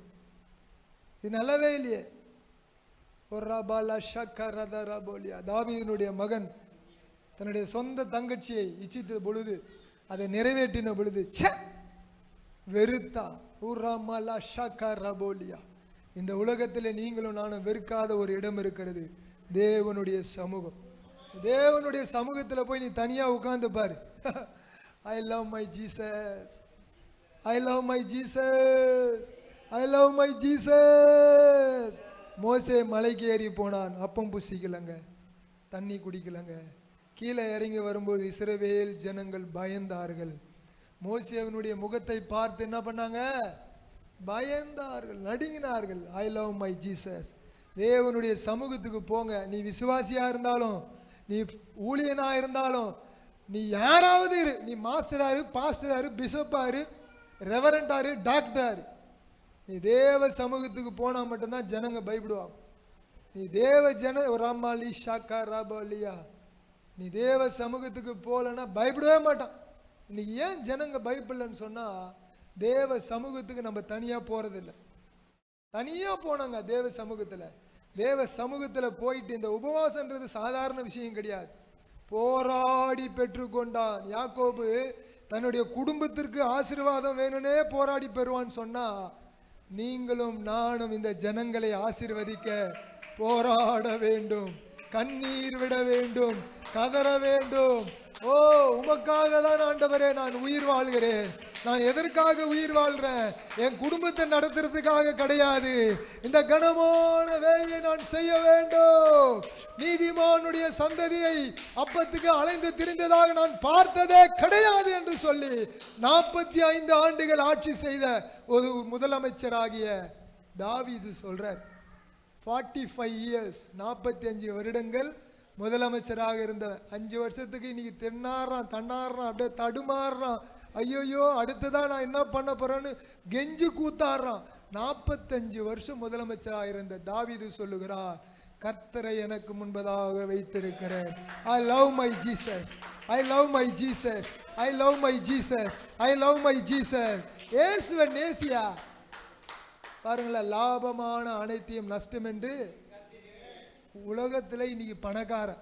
நல்லவே இல்லையே. ஒரு ரபாலா ஷக்கரத ரபோலியா. தாவீதினுடைய மகன் தன்னுடைய சொந்த தங்கச்சியை இச்சித்த பொழுது, அதை நிறைவேற்றின பொழுது ச்சே வெறுத்தா. உரமலா ஷக்கரபோலியா. இந்த உலகத்தில் நீங்களும் நானும் வெறுக்காத ஒரு இடம் இருக்கிறது, தேவனுடைய சமூகம். தேவனுடைய சமூகத்தில் போய் நீ தனியா உட்கார்ந்து பாரு. I love my Jesus. I love my Jesus. I love my Jesus. மோசே மலைக்கு ஏறி போனான், அப்பம் புசிக்கலங்க, தண்ணி குடிக்கலங்க. கீழே இறங்கி வரும்போது இஸ்ரவேல் ஜனங்கள் பயந்தார்கள். மோசேவனுடைய முகத்தை பார்த்து என்ன பண்ணாங்க? பயந்தார்கள், நடுங்கினார்கள். I love my Jesus. தேவனுடைய சமூகத்துக்கு போங்க. நீ விசுவாசியா இருந்தாலும், நீ ஊழியனா இருந்தாலும், நீ யாராவது இரு, நீ மாஸ்டராரு, பாஸ்டராரு, பிஷப்பாரு, ரெவரண்டாரு, டாக்டராரு, நீ தேவ சமூகத்துக்கு போனா மட்டும்தான் ஜனங்க பயப்படுவாங்க. நீ தேவ ஜன ராமாலி ஷாக்கா ராபாலியா நீ தேவ சமூகத்துக்கு போகலன்னா பயப்படவே மாட்டான். இன்னைக்கு ஏன் ஜனங்க பயப்படலன்னு சொன்னா, தேவ சமூகத்துக்கு நம்ம தனியா போறதில்லை. தனியா போனாங்க தேவ சமூகத்துல. தேவ சமூகத்துல போயிட்டு, இந்த உபவாசம்ன்றது சாதாரண விஷயம் கிடையாது. போராடி பெற்றுக்கொண்டான். யாக்கோபு தன்னுடைய குடும்பத்திற்கு ஆசீர்வாதம் வேணும்னே போராடி பெறுவான்னு சொன்னா, நீங்களும் நானும் இந்த ஜனங்களை ஆசீர்வதிக்க போராட வேண்டும், கண்ணீர் விட வேண்டும், கதற வேண்டும். ஓ, உமக்காக தான் ஆண்டவரே நான் உயிர் வாழ்கிறேன். நான் எதற்காக உயிர் வாழ்றேன்? என் குடும்பத்தை நடத்துறதுக்காக கிடையாது. இந்த கனமான வேலையை நான் செய்ய வேண்டும். நீதிமானுடைய சந்ததியை அப்பத்துக்கு அலைந்து திரிந்ததாக நான் பார்த்ததே கிடையாது என்று சொல்லி 45 ஆண்டுகள் ஆட்சி செய்த ஒரு முதலமைச்சராகிய தாவீது சொல்றார். 45 years, 45 வருடங்கள் முதலமைச்சராக இருந்த 5 வருஷத்துக்கு இன்னைக்கு தன்னாடுறான், அப்படியே தடுமாறுறான். ஐயோயோ, அடுத்ததான் நான் என்ன பண்ண போறேன்னு கெஞ்சு கூத்தாடுறான். 45 வருஷம் முதலமைச்சராக இருந்த தாவீது சொல்லுகிறார், கர்த்தரை எனக்கு முன்பதாக வைத்திருக்கிறேன். I love my Jesus, I love my Jesus, I love my Jesus, I love my Jesus. இயேசுவை நேசியா. பாருங்களேன், லாபமான அனைத்தையும் நஷ்டம் என்று உலகத்துல இன்னைக்கு பணக்காரன்.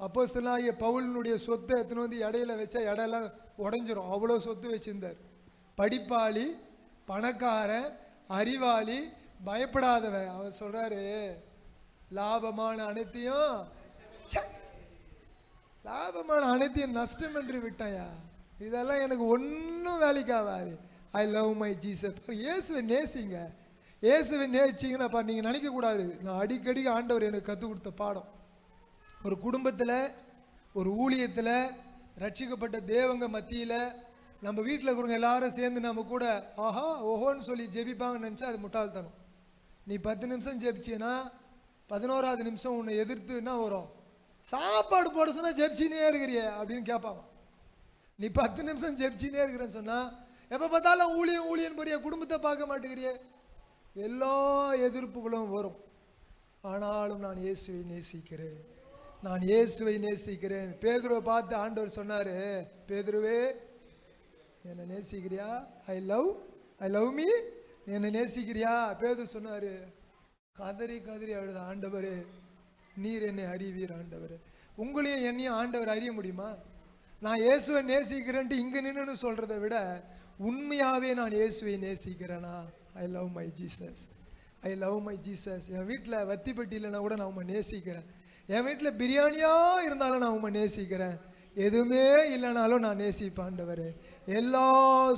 அப்போஸ்தலனாகிய பவுலினுடைய சொத்தை எத்தனை வந்து இடையில வச்சா இடையெல்லாம் உடைஞ்சிரும், அவ்வளோ சொத்து வச்சிருந்தார். படிப்பாளி, பணக்காரன், அறிவாளி, பயப்படாதவன். அவர் சொல்றாரு, லாபமான அனைத்தையும் நஷ்டம் என்று விட்டாயா. இதெல்லாம் எனக்கு ஒன்றும் வேலைக்காகாது. I love my Jesus. இயேசுவை நேசிங்க. இயேசுவை நேசிச்சிங்கன்னா நீங்கள் நினைக்கக்கூடாது, நான் அடிக்கடி ஆண்டவர் எனக்கு கற்றுக் கொடுத்த பாடம். ஒரு குடும்பத்தில், ஒரு ஊழியத்தில், ரட்சிக்கப்பட்ட தேவங்க மத்தியில், நம்ம வீட்டில் இருக்கிறவங்க எல்லாரும் சேர்ந்து நம்ம கூட ஆஹா ஓஹோன்னு சொல்லி ஜெபிப்பாங்கன்னு நினச்சா அது முட்டாள்தனம். நீ 10 நிமிஷம் ஜெபிச்சின்னா 11வது நிமிஷம் உன்னை எதிர்த்துன்னா வரும். சாப்பாடு போட சொன்னால் ஜெபிச்சினே இருக்கிறியே அப்படின்னு கேட்பாங்க. நீ 10 நிமிஷம் ஜெபிச்சினே இருக்கிறேன்னு சொன்னால் எப்போ பார்த்தாலும் ஊழியன் போறிய, குடும்பத்தை பார்க்க மாட்டேங்கிறியே, எல்லா எதிர்ப்புகளும் வரும். ஆனாலும் நான் இயேசுவை நேசிக்கிறேன், நான் இயேசுவை நேசிக்கிறேன். பேதுருவை பார்த்து ஆண்டவர் சொன்னாரு, பேதுருவே என்னை நேசிக்கிறியா? ஐ லவ் மீ, என்னை நேசிக்கிறியா? பேதுரு சொன்னாரு, கதறி அழுத, ஆண்டவரே நீர் என்னை அறிவீர். ஆண்டவர் உங்களையும் என்னையும் ஆண்டவர் அறிய முடியுமா? நான் இயேசுவை நேசிக்கிறேன்ட்டு இங்க நின்று சொல்றதை விட உண்மையாவே நான் இயேசுவை நேசிக்கிறேனா? I love my Jesus, I love my Jesus. என் வீட்டில் வத்தி பெட்டி இல்லைன்னா கூட நான் உண்மை நேசிக்கிறேன். என் வீட்டில் பிரியாணியா இருந்தாலும் நான் உண்மை நேசிக்கிறேன். எதுவுமே இல்லைனாலும் நான் நேசிப்பேன். ஆண்டவரே எல்லா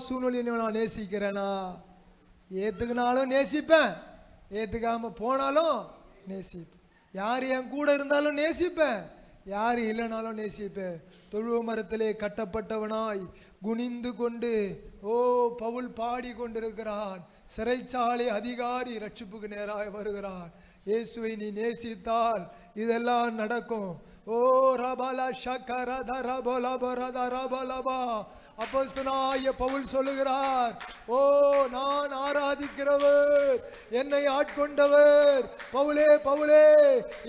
சூழ்நிலையிலும் நான் நேசிக்கிறேனா? ஏத்துக்கினாலும் நேசிப்பேன், ஏத்துக்காம போனாலும் நேசிப்பேன். யார் என் கூட இருந்தாலும் நேசிப்பேன், யார் இல்லைனாலும் நேசிப்பேன். தொழுவ மரத்திலே கட்டப்பட்டவனாய் குனிந்து கொண்டு பவுல் பாடி கொண்டிருக்கிறான். சிறைச்சாலை அதிகாரி ரட்சிப்புக்கு நேராக வருகிறான். இயேசுவை நீ நேசித்தால் இதெல்லாம் நடக்கும். ஓ ரபலா ஷக்கரத ரபலபரத ரபலபா. அப்போஸ்தலனாகிய பவுல் சொல்லுகிறார், ஓ நான் ஆராதிக்கிறவர், என்னை ஆட்கொண்டவர். பவுலே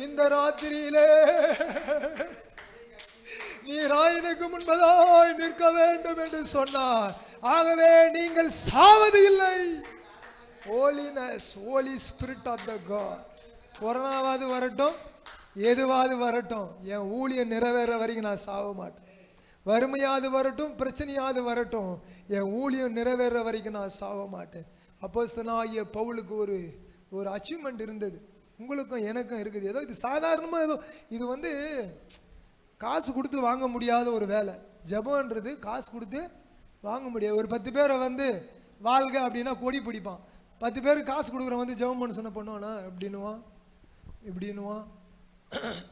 இந்த ராத்திரியிலே நீ ராயனுக்கு முன்பதாய் நிற்க வேண்டும் என்று சொன்னார். ஆகவே நீங்கள் சாவது இல்லை. Holiness, holy spirit of the God. கொரோனாவாது வரட்டும், எதுவாது வரட்டும், என் ஊழியம் நிறைவேற வரைக்கும் நான் சாக மாட்டேன். வறுமையாது வரட்டும், பிரச்சனையாது வரட்டும், என் ஊழியம் நிறைவேற வரைக்கும் நான் சாக மாட்டேன். அப்போஸ்தலனாகிய பவுலுக்கு ஒரு அச்சீவ்மெண்ட் இருந்தது. உங்களுக்கும் எனக்கும் இருக்குது. ஏதோ இது சாதாரணமாக ஏதோ இது வந்து காசு கொடுத்து வாங்க முடியாத ஒரு வேலை. ஜெபம்ன்றது காசு கொடுத்து வாங்க முடியாது. ஒரு 10 பேரை வந்து வாழ்க அப்படின்னா கொடி பிடிப்பான். 10 பேருக்கு காசு கொடுக்குறவன் வந்து ஜெபம் பண்ண சொன்ன பண்ணுவானா இப்படின்னுவான்,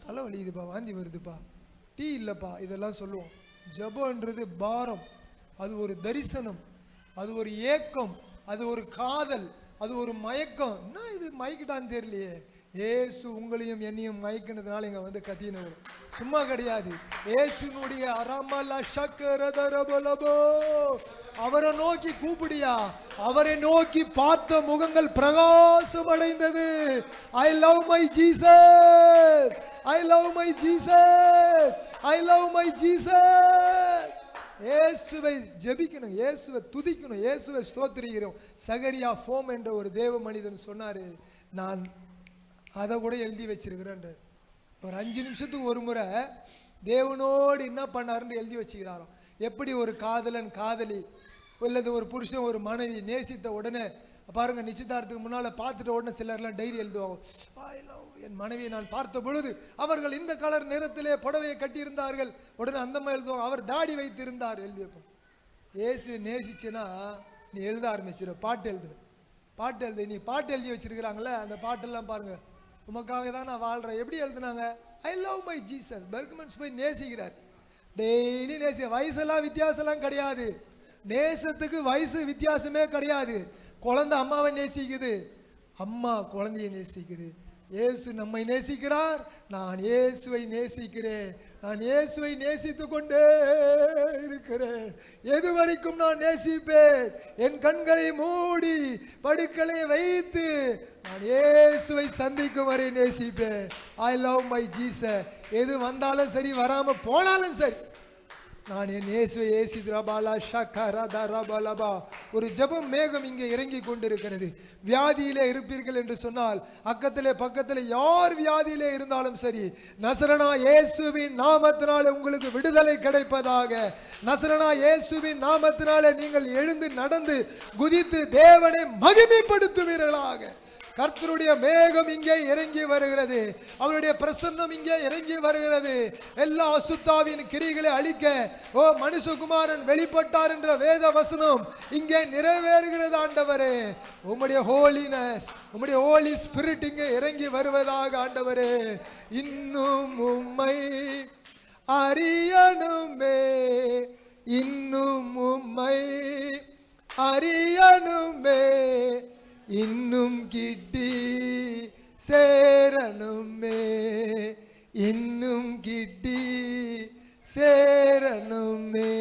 தலை வலிக்குதுப்பா, வாந்தி வருதுப்பா, டீ இல்லைப்பா, இதெல்லாம் சொல்லுவோம். ஜெபம்ன்றது பாரம், அது ஒரு தரிசனம், அது ஒரு ஏக்கம், அது ஒரு காதல், அது ஒரு மயக்கம். என்ன இது மயக்கிட்டான்னு தெரியலையே, ஏசு உங்களையும் என்னையும் மயக்கினதுனால இங்க வந்து கத்தினவர் சும்மா கிடையாது. ஏசுனுடைய அரமல சக்கரதரபலபோ அவரை நோக்கி கூப்பிடியா, அவரை நோக்கி பார்த்த முகங்கள் பிரகாசம் அடைந்தது. ஐ love my Jesus, I love my Jesus, I love my Jesus. இயேசுவை ஜெபிக்கணும், இயேசுவை துதிக்கணும், இயேசுவை ஸ்தோத்திரிக்கிறோம். சகரியா ஃபோம் என்ற ஒரு தேவ மனிதன் சொன்னாரு, நான் அதை கூட எழுதி வச்சிருக்கிறேன். ஒரு 5 நிமிஷத்துக்கு ஒரு முறை தேவனோடு என்ன பண்ணாருன்னு எழுதி வச்சுக்கிறாராம். எப்படி ஒரு காதலன் காதலி அல்லது ஒரு புருஷன் ஒரு மனைவி நேசித்த உடனே பாருங்க, நிச்சயதார்த்தத்துக்கு முன்னால பார்த்துட்ட உடனே சிலர்லாம் டைரி எழுதுவாங்க. என் மனைவியை நான் பார்த்த பொழுது அவர்கள் இந்த கலர் நிறத்திலே புடவையை கட்டியிருந்தார்கள். உடனே அந்த மாதிரி எழுதுவாங்க, அவர் தாடி வைத்திருந்தார் எழுதி வைப்போம். ஏசு நேசிச்சுன்னா நீ எழுத ஆரம்பிச்சிரு, பாட்டு எழுது, பாட்டு எழுது. நீ பாட்டு எழுதி வச்சிருக்கிறாங்களே அந்த பாட்டெல்லாம் பாருங்க, உமக்காக தான் நான் வாழ்றேன். எப்படி எழுதுனாங்க? I love my Jesus. Berchmans போய் நேசிக்கிறார், டெய்லி நேசி. வயசெல்லாம் வித்தியாசம்லாம் கிடையாது, நேசத்துக்கு வயசு வித்தியாசமே கிடையாது. குழந்தை அம்மாவை நேசிக்குது, அம்மா குழந்தையை நேசிக்குது. இயேசு நம்மை நேசிக்கிறார், நான் இயேசுவை நேசிக்கிறேன், நான் இயேசுவை நேசித்து கொண்டே இருக்கிறேன். எது வரைக்கும் நான் நேசிப்பேன்? என் கண்களை மூடி படுக்களை வைத்து நான் இயேசுவை சந்திக்கும் வரை நேசிப்பேன். I love my Jesus. எது வந்தாலும் சரி, வராம போனாலும் சரி, நான் என் இயேசுவை ஏசித்ரபாலா ஷக்கரதரபலபா. ஒரு ஜெபம் மேகம் இங்கே இறங்கி கொண்டிருக்கிறது. வியாதியிலே இருப்பீர்கள் என்று சொன்னால் அக்கத்திலே பக்கத்திலே யார் வியாதியிலே இருந்தாலும் சரி, நசரனா இயேசுவின் நாமத்தினாலே உங்களுக்கு விடுதலை கிடைப்பதாக. நசரனா இயேசுவின் நாமத்தினாலே நீங்கள் எழுந்து நடந்து குதித்து தேவனை மகிமைப்படுத்துவீர்களாக. கர்த்தருடைய மேகம் இங்கே இறங்கி வருகிறது, அவருடைய பிரசன்னம் இங்கே இறங்கி வருகிறது. எல்லா அசுத்தாவின் கிரிகளை அழிக்க ஓ மனுஷகுமாரன் வெளிப்பட்டார் என்ற வேத வசனம் இங்கே நிறைவேறுகிறது. ஆண்டவரே, உம்முடைய ஹோலினஸ், உம்முடைய ஹோலி ஸ்பிரிட் இங்கே இறங்கி வருவதாக. ஆண்டவரே, இன்னும் உம்மை அறியணுமே, இன்னும் உம்மை அறியணுமே, இன்னும் கிட்டி சேரணுமே, இன்னும் கிட்டி சேரணுமே,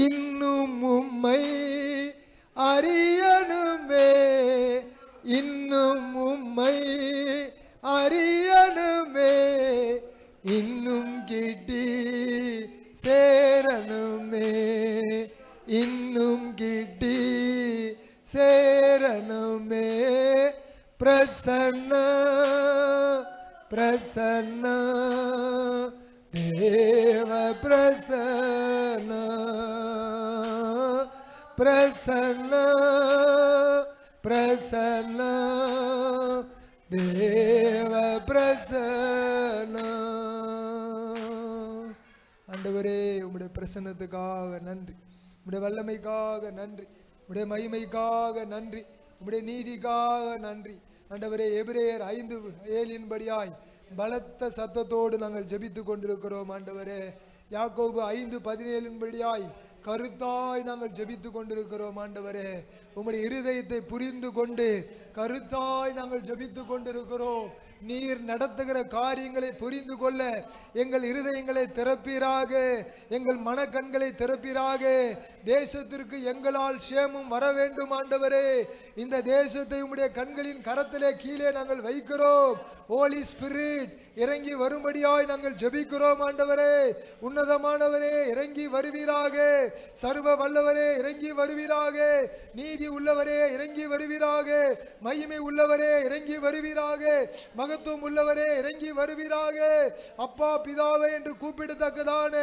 இன்னும் உம்மை அறியணுமே, இன்னும் உம்மை அறியணுமே, இன்னும் கிட்டி சேரணுமே, இன்னும் கிட்டி சேரணுமே. பிரசன்ன பிரசன்ன தேவ பிரசன்ன பிரசன்ன பிரசன்ன தேவ பிரசன்ன. ஆண்டவரே, உம்முடைய பிரசன்னத்துக்காக நன்றி, உம்முடைய வல்லமைக்காக நன்றி, உம்முடைய மகிமைக்காக நன்றி, உம்முடைய நீதிக்காக நன்றி. ஆண்டவரே, எபிரேயர் 5:7 படியாய் பலத்த சத்தத்தோடு நாங்கள் ஜெபித்து கொண்டிருக்கிறோம். ஆண்டவரே, யாக்கோபு 5:17 படியாய் கருத்தாய் நாங்கள் ஜெபித்து கொண்டிருக்கிறோம். ஆண்டவரே, உம்முடைய இருதயத்தை புரிந்து கொண்டு கருத்தாய் நாங்கள் ஜெபித்து கொண்டிருக்கிறோம். நீர் நடத்துகிற காரியங்களை புரிந்து கொள்ள எங்கள் இருதயங்களை திறப்பீராக, எங்கள் மனக்கண்களை திறப்பீராக. தேசத்திற்கு எங்களால் சேமம் வர வேண்டும். ஆண்டவரே, இந்த தேசத்தை உம்முடைய கண்களின் கரத்திலே கீழே நாங்கள் வைக்கிறோம். ஹோலி ஸ்பிரிட் இறங்கி வரும்படியாய் நாங்கள் ஜெபிக்கிறோம். ஆண்டவரே, உன்னதமானவரே இறங்கி வருவீராக, சர்வ வல்லவரே இறங்கி வருவீராக, நீதி உள்ளவரே இறங்கி வருவீராக, மகிமை உள்ளவரே இறங்கி வருவீராக, மகத்துவம் உள்ளவரே இறங்கி வருவீராக. அப்பா பிதாவே என்று கூப்பிடத்தக்கதான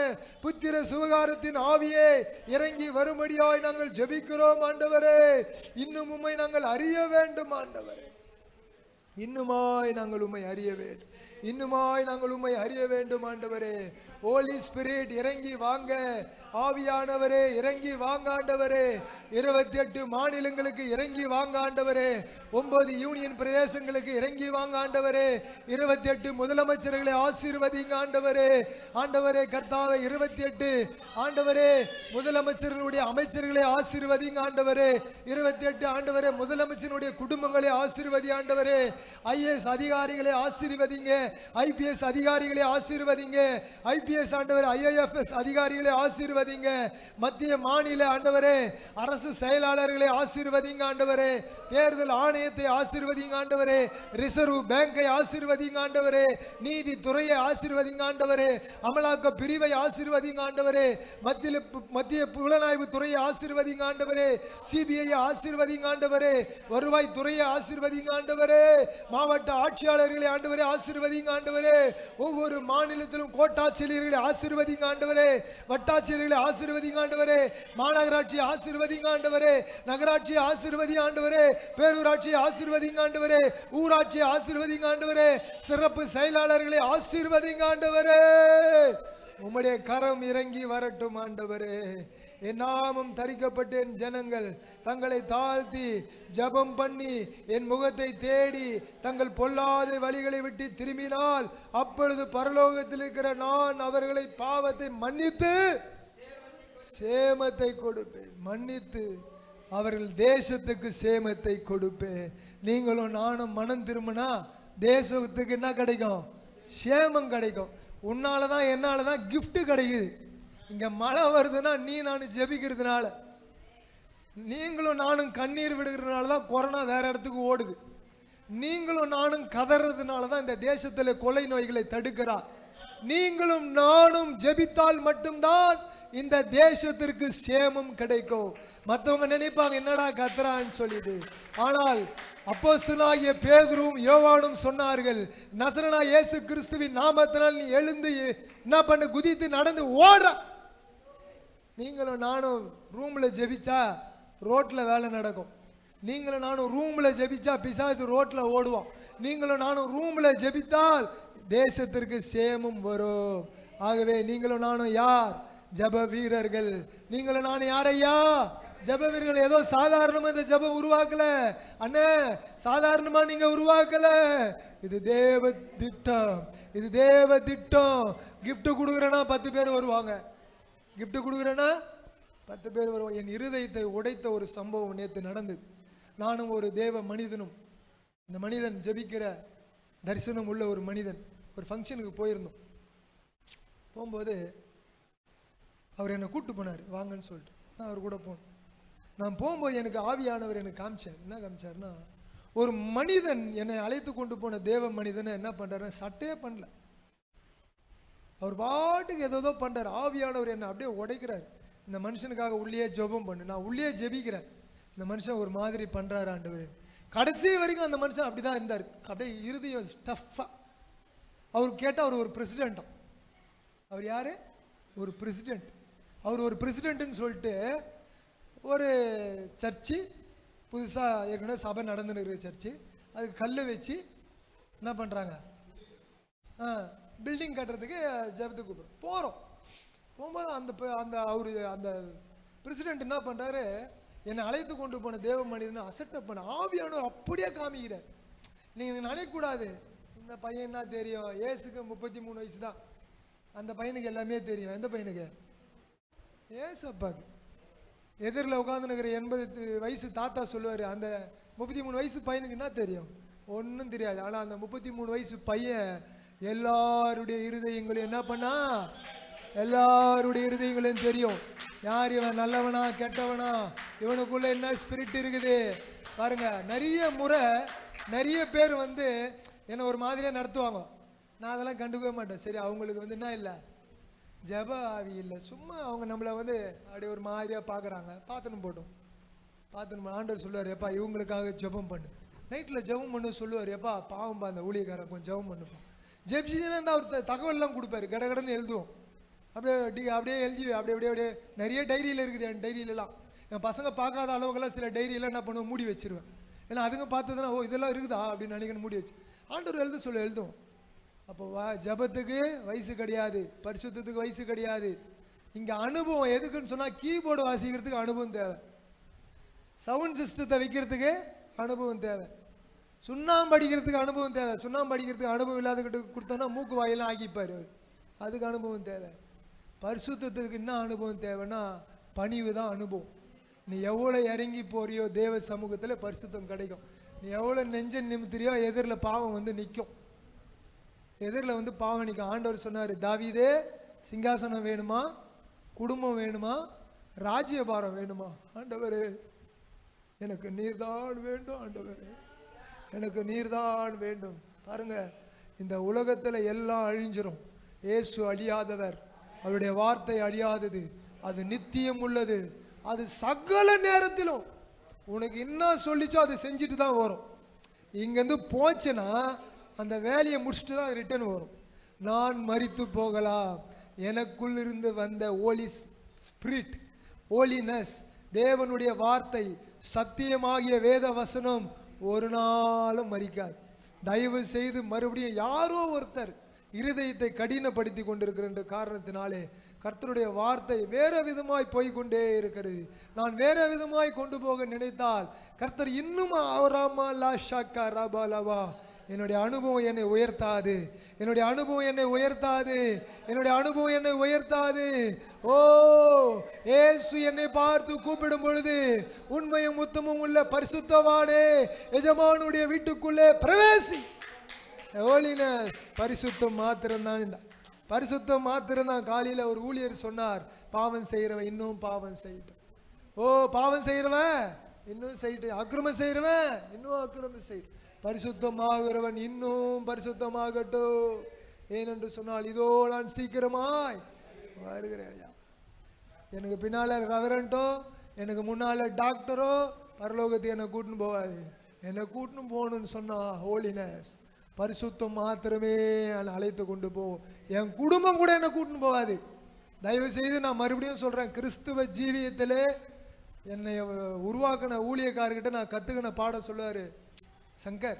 புத்திர சுவிகாரத்தின் ஆவியே இறங்கி வரும்படியாய் நாங்கள் ஜெபிக்கிறோம். ஆண்டவரே, இன்னும் உம்மை நாங்கள் அறிய வேண்டும். ஆண்டவரே, இன்னுமாய் நாங்கள் உம்மை அறிய வேண்டும், இன்னுமாய் நாங்கள் உம்மை அறிய வேண்டும். ஆண்டவரே, ஹோலி ஸ்பிரிட் இறங்கி வாங்க, ஆவியானவரே இறங்கி வாங்க. ஆண்டவரே, 28 மாநிலங்களுக்கு இறங்கி வாங்க. ஆண்டவரே, 9 யூனியன் பிரதேசங்களுக்கு இறங்கி வாங்க. ஆண்டவரே, 28 முதலமைச்சர்களை ஆசீர்வதிங்க. ஆண்டவரே, ஆண்டவரே கர்த்தாவே, 28 ஆண்டவரே முதலமைச்சர்களுடைய அமைச்சர்களை ஆசீர்வதிங்க. ஆண்டவரே, 28 ஆண்டவரே முதலமைச்சருடைய குடும்பங்களை ஆசீர்வதி. ஆண்டவரே, ஐஏஎஸ் அதிகாரிகளை ஆசீர்வதிங்க, ஐபிஎஸ் அதிகாரிகளை ஆசீர்வதிங்க, ஐபிஎஸ் ஆண்டவரே ஐஏஎஃப்எஸ் அதிகாரிகளை ஆசீர்வதிங்க, மத்திய மாநில ஆண்டவரே அரசு செயலாளர்களை ஆசீர்வதிங்க ஆண்டவரே, தேர்தல் ஆணையத்தை ஆசீர்வதிங்க ஆண்டவரே, ரிசர்வ் பேங்கை ஆசீர்வதிங்க ஆண்டவரே, நீதித்துறையை ஆசீர்வதிங்க ஆண்டவரே, அமலாக்க பிரிவை ஆசீர்வதிங்க ஆண்டவரே, மத்திய புலனாய்வு துறையை ஆசீர்வதிங்க ஆண்டவரே, சிபிஐ ஆசீர்வதிங்க ஆண்டவரே, வருவாய் துறையை ஆசீர்வதிங்க ஆண்டவரே, மாவட்ட ஆட்சியாளர்களை ஆண்டவரே ஆசீர்வதிங்க ஆண்டவரே, ஒவ்வொரு மாநிலத்திலும் கோட்டாட்சியர்களை ஆசீர்வதிங்க ஆண்டவரே, வட்டாட்சியர்களை ஆசீர்வதிங்க ஆண்டவரே, மாநகராட்சி ஆசீர்வதிங்க ஆண்டவரே, நகராட்சி ஆசீர்வதி ஆண்டவரே, பேரூராட்சி ஆசீர்வதிங்க ஆண்டவரே, ஊராட்சி ஆசீர்வதிங்க ஆண்டவரே, சிறப்பு செயலாளர்களை ஆசீர்வதிங்க ஆண்டவரே. உம்முடைய கரம் இறங்கி வரட்டும் ஆண்டவரே. என் நாமம் தரிக்கப்பட்ட என் ஜனங்கள் தங்களை தாழ்த்தி ஜபம் பண்ணி என் முகத்தை தேடி தங்கள் பொல்லாத வழிகளை விட்டு திரும்பினால் அப்பொழுது பரலோகத்தில் இருக்கிற நான் அவர்களை பாவத்தை மன்னித்து சேமத்தை கொடுப்பேன். மன்னித்து அவர்கள் தேசத்துக்கு சேமத்தை கொடுப்பேன். நீங்களும் நானும் மனம் திரும்பினா தேசத்துக்கு என்ன கிடைக்கும்? சேமம் கிடைக்கும். உன்னாலதான் என்னாலதான் கிஃப்ட் கிடைக்குது. இங்க மழை வருதுன்னா நீ நானும் ஜெபிக்கிறதுனால, நீங்களும் நானும் கண்ணீர் விடுகிறதுனால தான் கொரோனா வேற இடத்துக்கு ஓடுது. நீங்களும் நானும் கதறதுனால தான் இந்த தேசத்தில் கொலை நோய்களை தடுக்கிறார். நீங்களும் நானும் ஜெபித்தால் மட்டும்தான் இந்த தேசத்திற்கு சேமம் கிடைக்கும். மற்றவங்க நினைப்பாங்க என்னடா கத்துறான்னு சொல்லிட்டு. ஆனால் அப்போஸ்தலனாகிய பேதுருவும் யோவானும் சொன்னார்கள், நசரேயனாகிய இயேசு கிறிஸ்துவின் நாமத்தினால் நீ எழுந்து என்ன பண்ணு, குதித்து நடந்து ஓடுற. நீங்களும் நானும் ரூம்ல ஜெபிச்சா ரோட்ல வேலை நடக்கும். நீங்களும் நானும் ரூம்ல ஜெபிச்சா பிசாசு ரோட்ல ஓடுவோம். நீங்களும் நானும் ரூம்ல ஜெபித்தால் தேசத்திற்கு சேமம் வரும். ஆகவே நீங்களும் நானும் யார்? ஜப வீரர்கள். நீங்களும் நானும் யாரையா? ஜப வீரர்கள். ஏதோ சாதாரணமா இந்த ஜபம் உருவாக்கல அண்ணே, சாதாரணமா நீங்க உருவாக்கல. இது தேவ திட்டம், இது தேவ திட்டம். கிஃப்ட் கொடுக்குறேன்னா 10 பேர் வருவாங்க. கிஃப்ட் கொடுக்குறேன்னா 10 பேர் வருவாங்க. என் இருதயத்தை உடைத்த ஒரு சம்பவம் நேற்று நடந்தது. நானும் ஒரு தேவ மனிதனும், இந்த மனிதன் ஜெபிக்கிற தரிசனம் உள்ள ஒரு மனிதன், ஒரு ஃபங்க்ஷனுக்கு போயிருந்தோம். போகும்போது அவர் என்னை கூப்பிட்டு போனார், வாங்கன்னு சொல்லிட்டு. நான் அவர் கூட போனேன். நான் போகும்போது எனக்கு ஆவியானவர் எனக்கு காமிச்சார். என்ன காமிச்சார்னா, ஒரு மனிதன் என்னை அழைத்து கொண்டு போன தேவ மனிதனை என்ன பண்றாரு, சட்டையே பண்ணல. அவர் பாட்டுக்கு ஏதோ பண்றாரு. ஆவியானவர் என்னை அப்படியே உடைக்கிறார். இந்த மனுஷனுக்காக உள்ளே ஜெபம் பண்ணு, நான் உள்ளே ஜெபிக்கிறேன். இந்த மனுஷன் ஒரு மாதிரி பண்றாரு ஆண்டவர். கடைசி வரைக்கும் அந்த மனுஷன் அப்படிதான் இருந்தார். அப்படியே இருதயம் ஸ்டஃபா. அவர் கேட்டால் அவர் ஒரு பிரசிடென்ட். அவர் யாரு? ஒரு பிரசிடென்ட். அவர் ஒரு பிரசிடென்ட்னு சொல்லிட்டு ஒரு சர்ச்சு புதுசாக ஏற்கனவே சபை நடந்துன்னு இருக்கிற சர்ச்சு, அதுக்கு கல் வச்சு என்ன பண்ணுறாங்க, பில்டிங் கட்டுறதுக்கு ஜெபத்துக்கு கூப்பிடுறோம். போகிறோம். போகும்போது அந்த அந்த பிரசிடென்ட் என்ன பண்ணுறாரு, என்னை அழைத்து கொண்டு போன தேவ மனிதனை அசட்டை பண்ண ஆவியானவர் அப்படியே காமிக்கிறார். நீங்கள் நினைக்கக்கூடாது இந்த பையன் என்ன தெரியும், ஏசுக்கு 33 வயசு தான். அந்த பையனுக்கு எல்லாமே தெரியும். எந்த பையனுக்கு? ஏசப்பாக்கு. எதிரில் உட்காந்துனுக்கிற 80 வயசு தாத்தா சொல்லுவார், அந்த 33 வயசு பையனுக்கு என்ன தெரியும்? ஒன்றும் தெரியாது. ஆனால் அந்த 33 வயசு பையன் எல்லாருடைய இருதயங்களையும் என்ன பண்ணா, எல்லாருடைய இருதயங்களையும் தெரியும். யார் இவன், நல்லவனா கெட்டவனா, இவனுக்குள்ள என்ன ஸ்பிரிட் இருக்குது பாருங்க. நிறைய முறை நிறைய பேர் வந்து என்னை ஒரு மாதிரியாக நடத்துவாங்க. நான் அதெல்லாம் கண்டுக்கவே மாட்டேன். சரி, அவங்களுக்கு வந்து என்ன இல்லை, ஜப ஆவி இல்லை, சும்மா அவங்க நம்மளை வந்து அப்படியே ஒரு மாதிரியாக பார்க்குறாங்க. பார்த்துன்னு போட்டோம். பார்த்துன்னு ஆண்டவர் சொல்லுவார், எப்பா இவங்களுக்காக ஜெபம் பண்ணு. நைட்டில் ஜெபம் பண்ணு சொல்லுவார். எப்பா பாவம்பா அந்த ஊழியக்காரன் கொஞ்சம் ஜெபம் பண்ணுப்பா. ஜெபிச்சுன்னா தான் அவர் தகவல்லாம் கொடுப்பாரு. கடகடன்னு எழுதுவோம். அப்படியே எழுதி அப்படியே நிறைய டைரியில் இருக்குது. என் டைரியிலலாம் என் பசங்க பார்க்காத அளவுக்கெல்லாம் சில டைரியெல்லாம் என்ன பண்ணுவோம், மூடி வச்சிருவேன். ஏன்னா அதுங்க பார்த்ததுன்னா ஓ இதெல்லாம் இருக்குதா அப்படின்னு நினைக்கணும், மூடி வச்சு. ஆண்டவர் எழுதுவோம். அப்போ ஜபத்துக்கு வயசு கிடையாது, பரிசுத்தத்துக்கு வயசு கிடையாது. இங்கே அனுபவம் எதுக்குன்னு சொன்னால், கீபோர்டு வாசிக்கிறதுக்கு அனுபவம் தேவை, சவுண்ட் சிஸ்டத்தை வைக்கிறதுக்கு அனுபவம் தேவை, சுண்ணாம்பு அடிக்கிறதுக்கு அனுபவம் தேவை. சுண்ணாம்பு அடிக்கிறதுக்கு அனுபவம் இல்லாதக்கிட்ட கொடுத்தோன்னா மூக்கு வாயெல்லாம் ஆக்கிப்பார். அதுக்கு அனுபவம் தேவை. பரிசுத்தத்துக்கு என்ன அனுபவம் தேவைன்னா, பணிவு தான் அனுபவம். நீ எவ்வளோ இறங்கி போறியோ தேவ சமூகத்தில் பரிசுத்தம் கிடைக்கும். நீ எவ்வளோ நெஞ்ச நிமித்திரியோ எதிரில் பாவம் வந்து நிற்கும். எதிரில் வந்து பாவம் நிற்கும். ஆண்டவர் சொன்னார், தாவீதே சிங்காசனம் வேணுமா, குடும்பம் வேணுமா, ராஜ்யபாரம் வேணுமா? ஆண்டவரே எனக்கு நீர்தான் வேண்டும், ஆண்டவரே எனக்கு நீர்தான் வேண்டும். பாருங்க, இந்த உலகத்தில் எல்லாம் அழிஞ்சிரும். இயேசு அழியாதவர், அவருடைய வார்த்தை அழியாதது, அது நித்தியம் உள்ளது. அது சகல நேரத்திலும் உனக்கு என்ன சொல்லிச்சோ அதை செஞ்சுட்டு தான் வரும். இங்கேருந்து போச்சுன்னா அந்த வேலையை முடிச்சுட்டு தான் ரிட்டர்ன் வரும். நான் மரித்து போகலாம், எனக்குள் இருந்து வந்த ஹோலி ஸ்பிரிட், ஹோலினஸ், தேவனுடைய வார்த்தை, சத்தியமாகிய வேத வசனம் ஒரு நாளும் மரிக்காது. தயவு செய்து மறுபடியும் யாரோ ஒருத்தர் இருதயத்தை கடினப்படுத்தி கொண்டிருக்கிற காரணத்தினாலே கர்த்தருடைய வார்த்தை வேற விதமாய் போய்கொண்டே இருக்கிறது. நான் வேற விதமாய் கொண்டு போக நினைத்தால் கர்த்தர் இன்னும் என்னுடைய அனுபவம் என்னை உயர்த்தாது, என்னுடைய அனுபவம் என்னை உயர்த்தாது, என்னுடைய அனுபவம் என்னை உயர்த்தாது. ஓ, இயேசு என்னை பார்த்து கூப்பிடும் பொழுது, உண்மையும் உத்தமும் உள்ள பரிசுத்தவானே, எஜமானுடைய வீட்டுக்குள்ளே பிரவேசி. ஹோலினஸ், பரிசுத்தம் மாத்திரம்தான், பரிசுத்தம் மாத்திரம்தான். காலையில் ஒரு ஊழியர் சொன்னார், பாவம் செய்கிறவன் இன்னும் பாவம் செய்யட்டும். ஓ, பாவம் செய்கிறவன் இன்னும் செய்யட்டும், அக்கிரமம் செய்கிறவன் இன்னும் அக்கிரமம் செய்யட்டும், பரிசுத்தமாகிறவன் இன்னும் பரிசுத்தமாகட்டும். ஏனென்று சொன்னால், இதோ நான் சீக்கிரமாய் வருகிறேன். எனக்கு பின்னால ரெவரண்டோ, எனக்கு முன்னால டாக்டரோ பரலோகத்துக்கு என்னை கூட்டின்னு போகாது. என்னை கூட்டின்னு போகணும்னு சொன்னா ஹோலினஸ், பரிசுத்தம் மாத்திரமே அழைத்து கொண்டு போவோம். என் குடும்பம் கூட என்னை கூட்டின்னு போகாது. தயவு செய்து நான் மறுபடியும் சொல்றேன், கிறிஸ்துவ ஜீவியத்தில் என்னை உருவாக்கின ஊழியக்காரர்கிட்ட நான் கத்துக்கின பாடம் சொல்லுவாரு, சங்கர்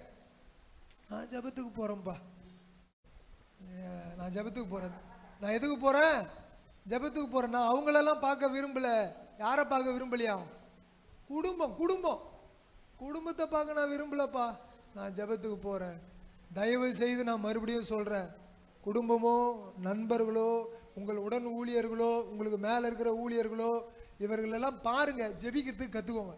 நான் ஜபத்துக்கு போறேன்ப்பா, நான் ஜபத்துக்கு போறேன். நான் எதுக்கு போறேன்? ஜபத்துக்கு போறேன். நான் அவங்களெல்லாம் பார்க்க விரும்பல. யாரை பார்க்க விரும்பலையா? குடும்பத்தை பார்க்க நான் விரும்பலப்பா, நான் ஜபத்துக்கு போறேன். தயவு செய்து நான் மறுபடியும் சொல்றேன், குடும்பமோ நண்பர்களோ உங்கள் உடன் ஊழியர்களோ உங்களுக்கு மேலே இருக்கிற ஊழியர்களோ இவர்களெல்லாம் பாருங்க, ஜெபிக்கிறதுக்கு கற்றுக்கோங்க.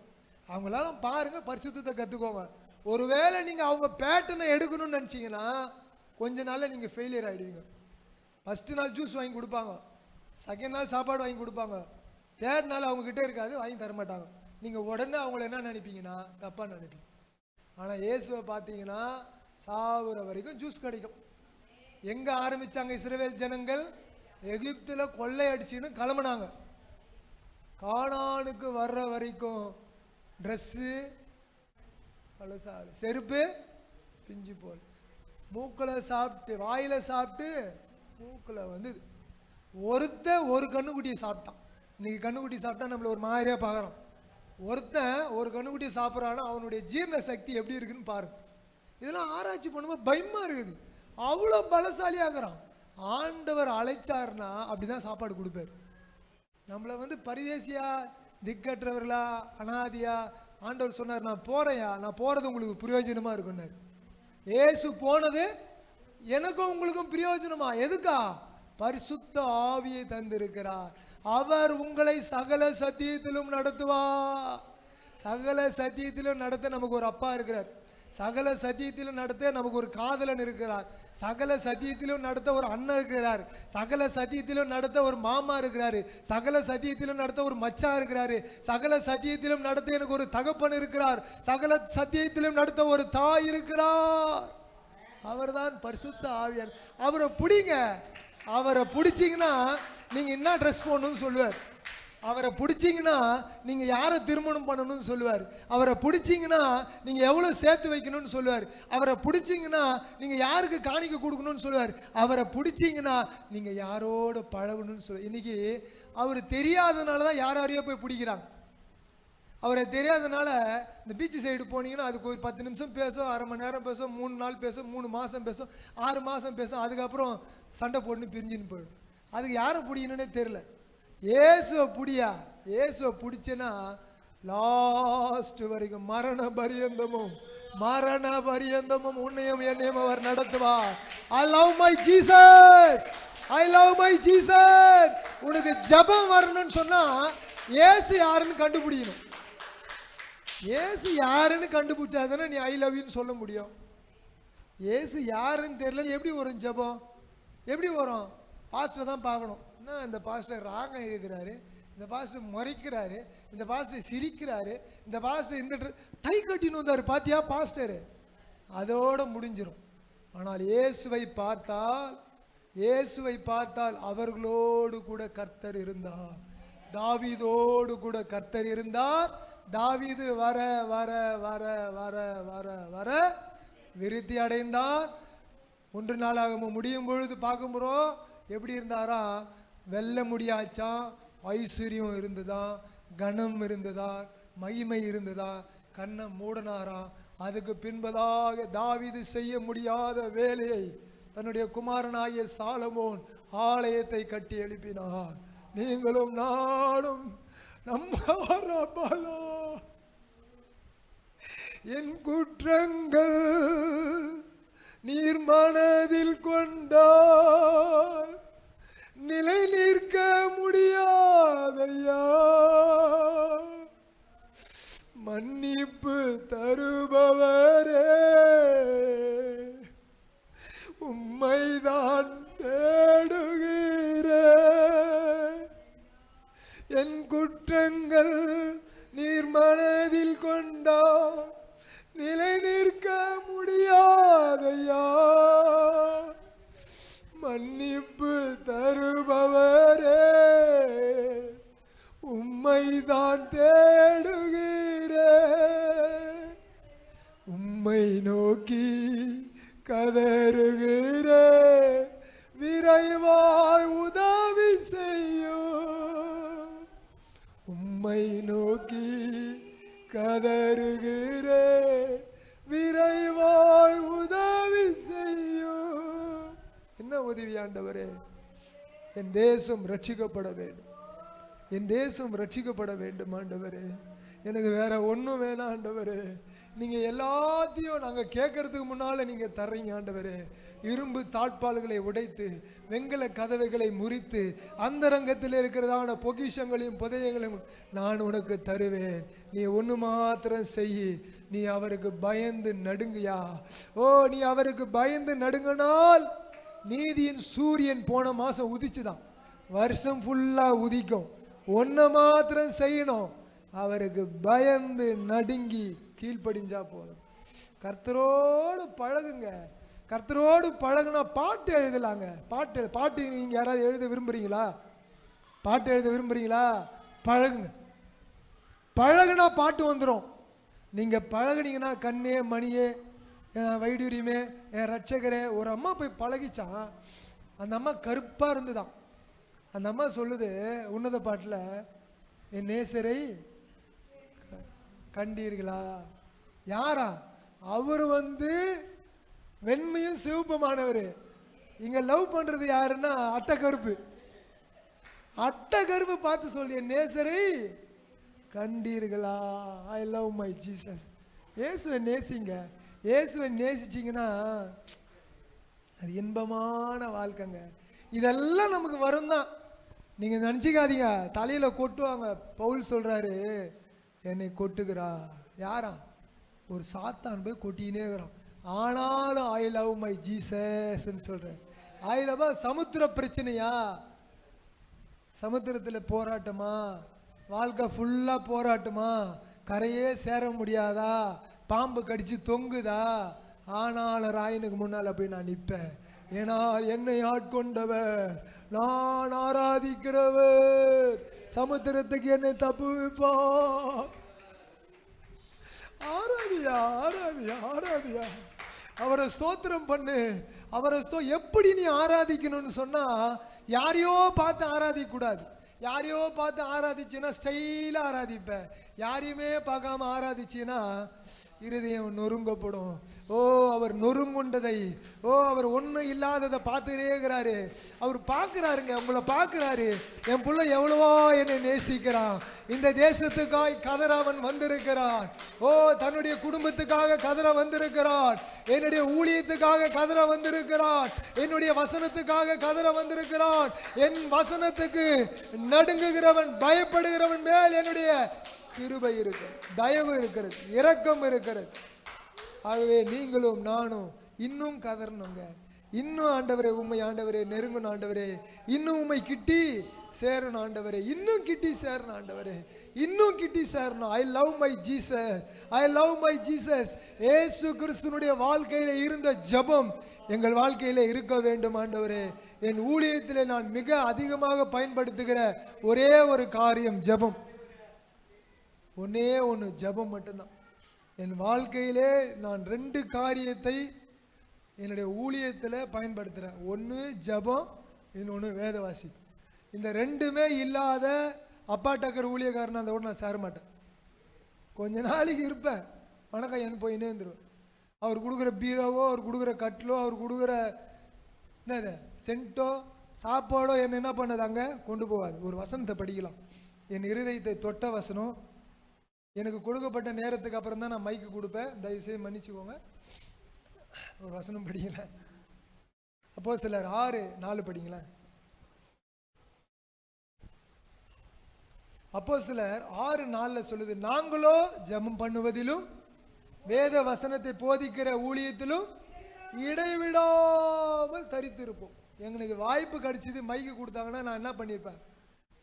அவங்களெல்லாம் பாருங்க, பரிசுத்தத்தை கற்றுக்கோங்க. ஒருவேளை நீங்கள் அவங்க பேட்டனை எடுக்கணும்னு நினச்சிங்கன்னா கொஞ்ச நாளில் நீங்கள் ஃபெயிலியர் ஆகிடுவீங்க. ஃபஸ்ட்டு நாள் ஜூஸ் வாங்கி கொடுப்பாங்க, செகண்ட் நாள் சாப்பாடு வாங்கி கொடுப்பாங்க, தேர்ட் நாள் அவங்கக்கிட்ட இருக்காது, வாங்கி தரமாட்டாங்க. நீங்கள் உடனே அவங்கள என்ன நினைப்பீங்கன்னா தப்பாக நினைப்பீங்க. ஆனால் இயேசுவை பார்த்தீங்கன்னா சாவுற வரைக்கும் ஜூஸ் கிடைக்கும். எங்கே ஆரம்பித்தாங்க இஸ்ரவேல் ஜனங்கள்? எகிப்தில் கொள்ளை அடிச்சுன்னு கிளம்புனாங்க. கானானுக்கு வர்ற வரைக்கும் ட்ரெஸ்ஸு பழசாடு, செருப்பு பிஞ்சு போல், மூக்கில் சாப்பிட்டு வாயில் சாப்பிட்டு மூக்கில் வந்து ஒருத்தன் ஒரு கண்ணுக்குட்டியை சாப்பிட்டான். இன்னைக்கு கண்ணுக்குட்டி சாப்பிட்டா நம்மள ஒரு மாதிரியாக பார்க்குறோம். ஒருத்தன் ஒரு கண்ணுக்குட்டியை சாப்பிட்றான்னா அவனுடைய ஜீரண சக்தி எப்படி இருக்குன்னு பாருங்க. இதெல்லாம் ஆராய்ச்சி பண்ணும்போது பயமாக இருக்குது. அவ்வளோ பலசாலியாகிறான். ஆண்டவர் அழைச்சார்னா அப்படிதான் சாப்பாடு கொடுப்பார். நம்மளை வந்து பரிதேசியா, திக்கற்றவர்களா, அனாதியா, ஆண்டவர் சொன்னார், நான் போறேயா, நான் போறது உங்களுக்கு பிரயோஜனமா இருக்குன்னாரு. ஏசு போனது எனக்கும் உங்களுக்கும் பிரயோஜனமா? எதுக்கா? பரிசுத்த ஆவியை தந்திருக்கிறார். அவர் உங்களை சகல சத்தியத்திலும் நடத்துவார். சகல சத்தியத்திலும் நடத்த நமக்கு ஒரு அப்பா இருக்கிறார். சகல சத்தியத்திலும் நடத்த நமக்கு ஒரு காதலன் இருக்கிறார். சகல சத்தியத்திலும் நடத்த ஒரு அண்ணன் இருக்கிறார். சகல சத்தியத்திலும் நடத்த ஒரு மாமா இருக்கிறாரு. சகல சத்தியத்திலும் நடத்த ஒரு மச்சா இருக்கிறாரு. சகல சத்தியத்திலும் நடத்த எனக்கு ஒரு தகப்பன் இருக்கிறார். சகல சத்தியத்திலும் நடத்த ஒரு தாய் இருக்கிறார். அவர்தான் பரிசுத்த ஆவியார். அவரை பிடிங்க. அவரை பிடிச்சிங்கன்னா நீங்க என்ன ட்ரெஸ் போடணும்னு சொல்லுவார். அவரை பிடிச்சிங்கன்னா நீங்கள் யாரை திருமணம் பண்ணணும்னு சொல்லுவார். அவரை பிடிச்சிங்கன்னா நீங்கள் எவ்வளோ சேர்த்து வைக்கணும்னு சொல்லுவார். அவரை பிடிச்சிங்கன்னா நீங்கள் யாருக்கு காணிக்க கொடுக்கணும்னு சொல்லுவார். அவரை பிடிச்சிங்கன்னா நீங்கள் யாரோட பழகணும்னு சொல்லுவார். இன்றைக்கி அவர் தெரியாதனால தான் யாரையோ போய் பிடிக்கிறாங்க. அவரை தெரியாதனால இந்த பீச்சு சைடு போனீங்கன்னா அதுக்கு ஒரு 10 நிமிஷம் பேசும், அரை மணி நேரம் பேசும், 3 நாள் பேசும், 3 மாதம் பேசும், 6 மாதம் பேசும், அதுக்கப்புறம் சண்டை போட்டுன்னு பிரிஞ்சுன்னு போயிடும். அதுக்கு யாரை பிடிக்கணுன்னே தெரில. இயேசுவை பிடியா? இயேசுவை பிடிச்சேன்னா லாஸ்ட் வரைக்கும் மரண பரியந்தமும் உன்னையும் என்னையும் அவர் நடத்துவார். I love my Jesus. உனக்கு ஜபம் வரணும்னு சொன்னா இயேசு யாருன்னு கண்டுபிடிக்கணும். இயேசு யாருன்னு கண்டுபிடிச்சாதானே நீ ஐ லவ் யூன்னு சொல்ல முடியும். இயேசு யாருன்னு தெரியல எப்படி வரும் ஜெபம்? எப்படி வரும்? பாஸ்டர் தான் பார்க்கணும். என்ன இந்த பாஸ்டர் ராகம் எழுதுகிறாரு, இந்த பாஸ்டர் முறைக்கிறாரு, இந்த பாஸ்டர் சிரிக்கிறாரு, இந்த பாஸ்டர் இந்த டை கட்டின்னு வந்தார் பாத்தியா பாஸ்டர், அதோட முடிஞ்சிடும். ஆனால் இயேசுவை பார்த்தால் அவர்களோடு கூட கர்த்தர் இருந்தார். தாவீதோடு கூட கர்த்தர் இருந்தார். தாவீது வர வர வர வர வர வர விருத்தி அடைந்தார். 1 நாளாகமம் முடியும் பொழுது பார்க்கும்போது எப்படி இருந்தாரா? வெல்ல முடியாச்சா, ஐஸ்வர்யம் இருந்ததா, கனம் இருந்ததா, மகிமை இருந்ததா, கண்ணை மூடனாரா. அதுக்கு பின்பதாக தாவீது செய்ய முடியாத வேலையை தன்னுடைய குமாரனாகிய சாலமோன் ஆலயத்தை கட்டி எழுப்பினார். நீங்களும் நானும் நம்மாரபலா என் குற்றங்கள் நீர் மனதில் கொண்டால் நிலை நிற்க முடியாதையா. மன்னிப்பு தருபவரே உம்மைதான் தேடுகிறேன். என் குற்றங்கள் நீர் மனதில் கொண்டால் நிலை நிற்க முடியாதையா. மன்னிப்பு தருபவரே உம்மைதான் தேடுகிறேன். உம்மை நோக்கி கதறுகிறேன், விரைவாய் உதவி செய்யும். உம்மை நோக்கி கதறுகிறேன், விரைவாய் உதவி செய்யும். என்ன உதவி ஆண்டவரே? என் தேசம் ரட்சிக்கப்பட வேண்டும், என் தேசம் ரட்சிக்கப்பட வேண்டும் ஆண்டவரே. எனக்கு வேற ஒன்றும் வேணாம் ஆண்டவரே. நீங்க எல்லாத்தையும் நாங்க கேட்கறதுக்கு முன்னால நீங்க தர்றீங்க ஆண்டவரே. இரும்பு தாழ்பால்களை உடைத்து வெங்கல கதவைகளை முறித்து அந்தரங்கத்தில் இருக்கிறதான பொக்கிஷங்களையும் புதையங்களையும் நான் உனக்கு தருவேன். நீ ஒன்று மாத்திரம் செய். நீ அவருக்கு பயந்து நடுங்கியா. ஓ, நீ அவருக்கு பயந்து நடுங்கினால் நீதியின் சூரியன் போன மாசம் உதிச்சுதான், வருஷம் ஃபுல்லா உதிக்கும். ஒன்ன மாத்திரம் செய்யணும், அவருக்கு பயந்து நடுங்கி கீழ்ப்படிஞ்சா போதும். கர்த்தரோடு பழகுங்க. கர்த்தரோடு பழகுனா பாட்டு எழுதலாங்க. பாட்டு நீங்க யாராவது எழுத விரும்புறீங்களா? பாட்டு எழுத விரும்புறீங்களா? பழகுங்க. பழகுனா பாட்டு வந்துடும். நீங்க பழகுனீங்கன்னா கண்ணே மணியே வைடூரியமே என் ரட்சகரே. ஒரு அம்மா போய் பழகிச்சான். அந்த அம்மா கருப்பா இருந்துதான். அந்த அம்மா சொல்லுது உன்னத பாட்டுல, என் நேசரை கண்டீர்களா? யாரா? அவரு வெண்மையும் சிவப்புமானவர். இங்க லவ் பண்றது யாருன்னா அட்டை கருப்பு. அட்டை கருப்பு பார்த்து சொல்லி என் நேசரை கண்டீர்களா? I love my Jesus. இயேசுவை நேசிங்க. இயேசுவை நேசிச்சிங்கன்னா அது இன்பமான வாழ்க்கைங்க. இதெல்லாம் நமக்கு வரும் தான். நீங்க நினச்சிக்காதீங்க தலையில கொட்டுவாங்க. பவுல் சொல்றாரு, என்னை கொட்டுகிறா. யாரா? ஒரு சாத்தான் போய் கொட்டினே இருக்கிறான். ஆனாலும் ஐ லவ் மை ஜீசஸ் சொல்றேன். I love. சமுத்திர பிரச்சனையா? சமுத்திரத்தில் போராட்டமா? வாழ்க்கை ஃபுல்லா போராட்டமா? கரையே சேர முடியாதா? பாம்பு கடிச்சு தொங்குதா? ஆனாலும் ராயனுக்கு முன்னால போய் நான் நிற்பேன். ஏன்னா என்னை ஆட்கொண்டவர், நான் ஆராதிக்கிறவர் சமுத்திரத்துக்கு என்னை தப்புவிப்பா. ஆராதியா, ஆராதியா, ஆராதியா. அவரை ஸ்தோத்திரம் பண்ணு. அவரை எப்படி நீ ஆராதிக்கணும்னு சொன்னா, யாரையோ பார்த்து ஆராதிக்க கூடாது. யாரையோ பார்த்து ஆராதிச்சுன்னா ஸ்டைலா ஆராதிப்ப. யாரையுமே பார்க்காம ஆராதிச்சுன்னா இருதயம் நொறுங்கப்படும். ஓ, அவர் நொறுங்குண்டதை, ஓ, அவர் ஒன்றும் இல்லாததை பார்த்துட்டே இருக்கிறாரு. அவர் பார்க்குறாருங்க, உங்களை பார்க்குறாரு. என் பிள்ளை எவ்வளவோ என்னை நேசிக்கிறான். இந்த தேசத்துக்காய் கதற அவன் வந்திருக்கிறான். ஓ, தன்னுடைய குடும்பத்துக்காக கதற வந்திருக்கிறான். என்னுடைய ஊழியத்துக்காக கதற வந்திருக்கிறான். என்னுடைய வசனத்துக்காக கதற வந்திருக்கிறான். என் வசனத்துக்கு நடுங்குகிறவன், பயப்படுகிறவன் மேல் என்னுடைய கிருபை இருக்கிறது, தயவு இருக்கிறது, இரக்கம் இருக்கிறது. ஆகவே நீங்களும் நானும் இன்னும் கதறணுங்க. இன்னும் ஆண்டவரே, உண்மை ஆண்டவரே, நெருங்கணும் ஆண்டவரே, இன்னும் உண்மை கிட்டி சேரணும் ஆண்டவரே, இன்னும் கிட்டி சேரணும் ஆண்டவரே, இன்னும் கிட்டி சேரணும். ஐ love my Jesus, I love my Jesus. இயேசு கிறிஸ்துனுடைய வாழ்க்கையில இருந்த ஜெபம் எங்கள் வாழ்க்கையில இருக்க வேண்டும் ஆண்டவரே. என் ஊழியத்தில் நான் மிக அதிகமாக பயன்படுத்துகிற ஒரே ஒரு காரியம் ஜெபம். ஒன்னே ஒன்று, ஜெபம் மட்டும்தான். என் வாழ்க்கையிலே நான் 2 காரியத்தை என்னுடைய ஊழியத்தில் பயன்படுத்துகிறேன். ஒன்று ஜெபம், இன்னொன்று வேத வாசிப்பு. இந்த 2மே இல்லாத அப்பா டக்கர் ஊழியக்காரன் அந்த கூட நான் சேர மாட்டேன். கொஞ்ச நாளைக்கு இருப்பேன், வணக்கம் என் போயின்னே இருந்துருவேன். அவர் கொடுக்குற பீரோவோ, அவர் கொடுக்குற கட்டிலோ, அவர் கொடுக்குற என்னது சென்ட்டோ சாப்பாடோ என்ன பண்ணது அங்கே கொண்டு போகாது. ஒரு வசனத்தை படிக்கலாம். என் இருதயத்தை தொட்ட வசனம். எனக்கு கொடுக்கப்பட்ட நேரத்துக்கு அப்புறம் தான் நான் மைக்கு கொடுப்பேன், தயவுசெய்து மன்னிச்சுக்கோங்க. ஒரு வசனம் படிக்கல. அப்போஸ்தலர் 6:4 படிங்களேன். அப்போஸ்தலர் 6:4 சொல்லுது, நாங்களோ ஜெபம் பண்ணுவதிலும் வேத வசனத்தை போதிக்கிற ஊழியத்திலும் இடைவிடாமல் தரித்திருப்போம். எங்களுக்கு வாய்ப்பு கிடைச்சது, மைக்கு கொடுத்தாங்கன்னா நான் என்ன பண்ணியிருப்பேன்,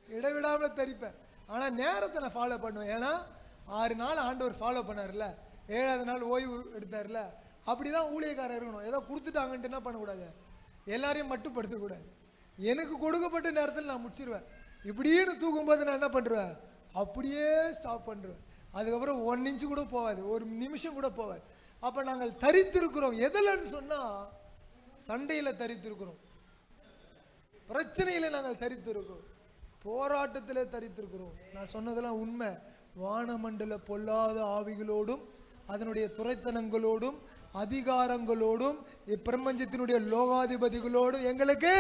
இடைவிடாமல் தரிப்பேன். ஆனால் நேரத்தை நான் ஃபாலோ பண்ணுவேன். ஏன்னா 6 நாள் ஆண்டவர் ஃபாலோ பண்ணார்ல, 7வது நாள் ஓய்வு எடுத்தார்ல. அப்படிதான் ஊழியக்காரர் இருக்கணும். ஏதோ கொடுத்துட்டாங்கன்ட்டு என்ன பண்ணக்கூடாது, எல்லாரையும் மட்டுப்படுத்தக்கூடாது. எனக்கு கொடுக்கப்பட்ட நேரத்தில் நான் முடிச்சிருவேன். இப்படின்னு தூக்கும்போது நான் என்ன பண்ணுவேன், அப்படியே ஸ்டாப் பண்ணுவேன். அதுக்கப்புறம் 1 இன்ச்சு கூட போகாது, 1 நிமிஷம் கூட போகாது. அப்போ நாங்கள் தரித்திருக்கிறோம். எதில்ன்னு சொன்னால் சண்டையில் தரித்திருக்கிறோம், பிரச்சனையில் நாங்கள் தரித்திருக்கிறோம், போராட்டத்தில் தரித்திருக்கிறோம். நான் சொன்னதெல்லாம் உண்மை. வானமண்டல பொல்லாத ஆவிகளோடும் அதனுடைய துரைத்தனங்களோடும் அதிகாரங்களோடும் இப்பிரபஞ்சத்தினுடைய லோகாதிபதிகளோடும் எங்களுக்கு